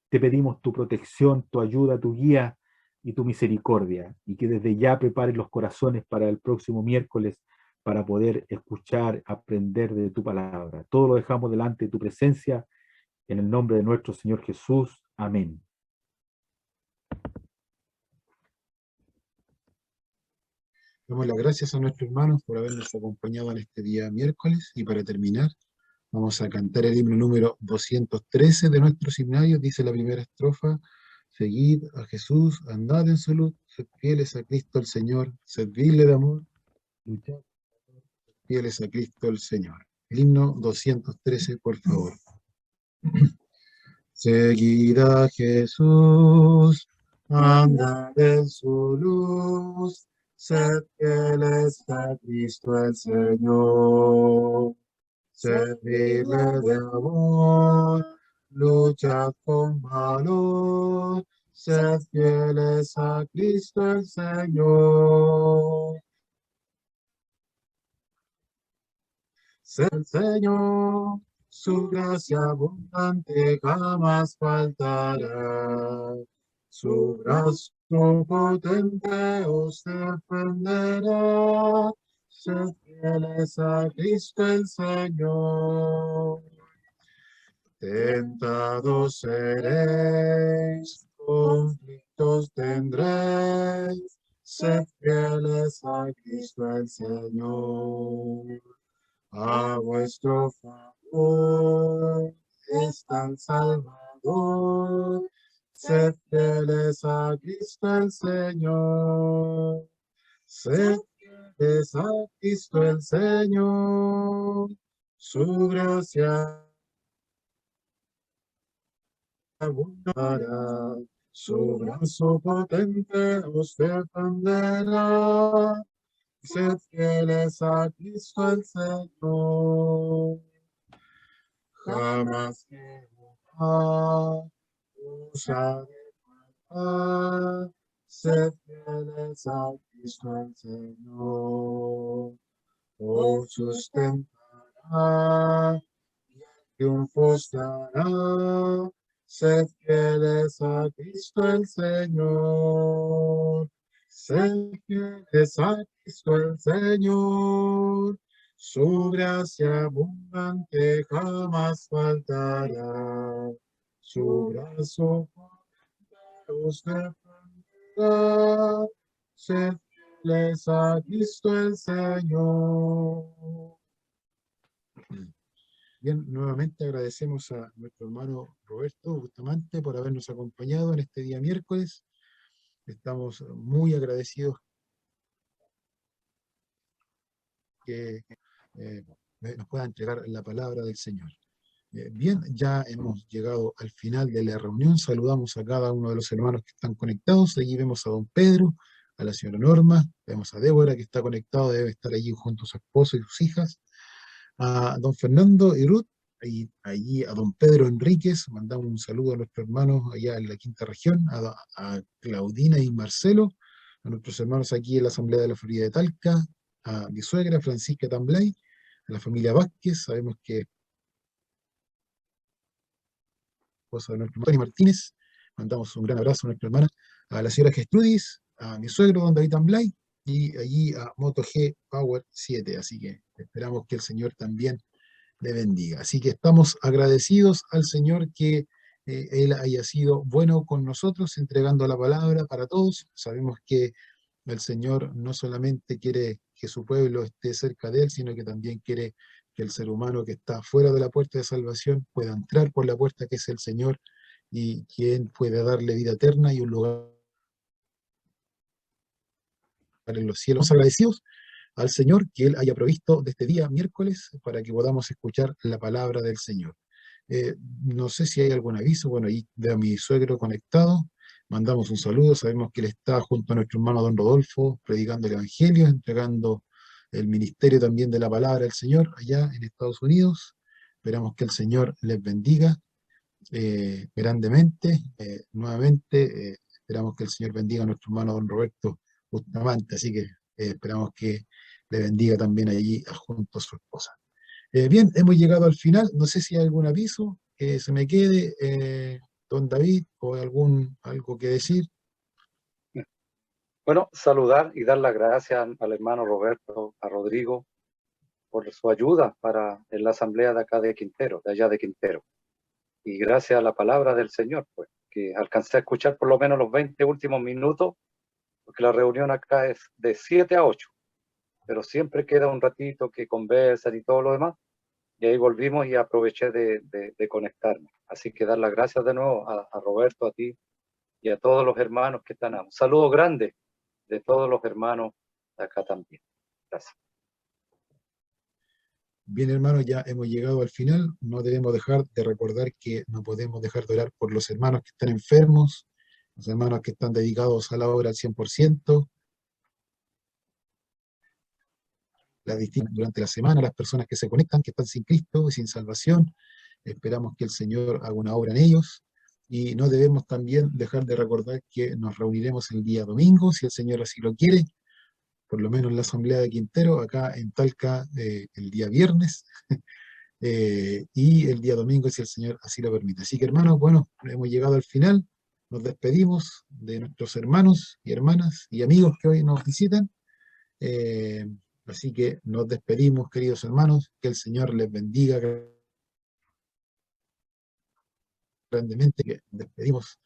te pedimos tu protección, tu ayuda, tu guía y tu misericordia, y que desde ya prepares los corazones para el próximo miércoles para poder escuchar, aprender de tu palabra. Todo lo dejamos delante de tu presencia en el nombre de nuestro Señor Jesús. Amén. Damos las gracias a nuestros hermanos por habernos acompañado en este día miércoles y para terminar vamos a cantar el himno número 213 de nuestro himnario. Dice la primera estrofa: seguid a Jesús, andad en salud, sed fieles a Cristo el Señor, servidle de amor, luchad fieles a Cristo el Señor. El himno 213, por favor. Seguid a Jesús, andad en su luz, sed fieles a Cristo el Señor. Servirle de amor, luchad con valor, sed fieles a Cristo el Señor. Sed el Señor, su gracia abundante jamás faltará. Su brazo potente os defenderá. Sed fieles a Cristo el Señor. Tentados seréis, conflictos tendréis. Sed fieles a Cristo el Señor. A vuestro favor está el Salvador. Sed fieles a Cristo el Señor. Sed fieles a Cristo el Señor. Su gracia abundará. Su brazo potente os defenderá. Sed fieles a Cristo el Señor. Jamás Jehová os ha de faltar. Sed fieles a Cristo el Señor. Os sustentará y el triunfo os dará. Sed fieles a Cristo el Señor. Sed fieles a Cristo el Señor. Su gracia abundante jamás faltará. Su brazo os defenderá. Sed fieles a Cristo el Señor. Bien, nuevamente agradecemos a nuestro hermano Roberto Bustamante por habernos acompañado en este día miércoles. Estamos muy agradecidos que nos pueda entregar la palabra del Señor. Bien, ya hemos llegado al final de la reunión. Saludamos a cada uno de los hermanos que están conectados. Allí vemos a don Pedro, a la señora Norma, vemos a Débora que está conectado, debe estar allí junto a su esposo y sus hijas, a don Fernando y Ruth, y allí a don Pedro Enríquez. Mandamos un saludo a nuestros hermanos allá en la quinta región, a Claudina y Marcelo, a nuestros hermanos aquí en la Asamblea de la Florida de Talca, a mi suegra Francisca Tamblay, a la familia Vázquez. Sabemos que esposa de nuestro Tony Martínez. Mandamos un gran abrazo a nuestra hermana, a la señora Gestrudis, a mi suegro, don David Amblay, y allí a Moto G Power 7. Así que esperamos que el Señor también le bendiga. Así que estamos agradecidos al Señor que Él haya sido bueno con nosotros, entregando la palabra para todos. Sabemos que el Señor no solamente quiere que su pueblo esté cerca de Él, sino que también quiere que el ser humano que está fuera de la puerta de salvación pueda entrar por la puerta que es el Señor y quien puede darle vida eterna y un lugar en los cielos. Agradecidos al Señor que Él haya provisto de este día miércoles para que podamos escuchar la palabra del Señor. No sé si hay algún aviso. Bueno, ahí veo a mi suegro conectado. Mandamos un saludo. Sabemos que él está junto a nuestro hermano don Rodolfo, predicando el Evangelio, entregando el ministerio también de la palabra del Señor allá en Estados Unidos. Esperamos que el Señor les bendiga grandemente. Nuevamente, esperamos que el Señor bendiga a nuestro hermano don Roberto Bustamante. Así que esperamos que le bendiga también allí junto a su esposa. Bien, hemos llegado al final. No sé si hay algún aviso que se me quede, don David, o algo que decir. Bueno, saludar y dar las gracias al hermano Roberto, a Rodrigo, por su ayuda en la asamblea de acá de Quintero, de allá de Quintero. Y gracias a la palabra del Señor, pues, que alcancé a escuchar por lo menos los 20 últimos minutos, porque la reunión acá es de 7 a 8, pero siempre queda un ratito que conversan y todo lo demás. Y ahí volvimos y aproveché de conectarme. Así que dar las gracias de nuevo a Roberto, a ti y a todos los hermanos que están. Un saludo grande de todos los hermanos de acá también. Gracias. Bien, hermanos, ya hemos llegado al final. No debemos dejar de recordar que no podemos dejar de orar por los hermanos que están enfermos, los hermanos que están dedicados a la obra al 100%, durante la semana, las personas que se conectan, que están sin Cristo y sin salvación. Esperamos que el Señor haga una obra en ellos. Y no debemos también dejar de recordar que nos reuniremos el día domingo, si el Señor así lo quiere, por lo menos en la Asamblea de Quintero, acá en Talca, el día viernes, y el día domingo, si el Señor así lo permite. Así que, hermanos, bueno, hemos llegado al final. Nos despedimos de nuestros hermanos y hermanas y amigos que hoy nos visitan. Así que nos despedimos, queridos hermanos. Que el Señor les bendiga grandemente. Que nos despedimos.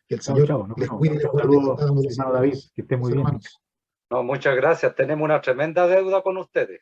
Que el Chao, Señor chao. Nos les vemos. cuide y les guarde a Saludos, cada uno de sus hermano David. hermanos. Que esté muy bien. Hermanos. No, muchas gracias. Tenemos una tremenda deuda con ustedes.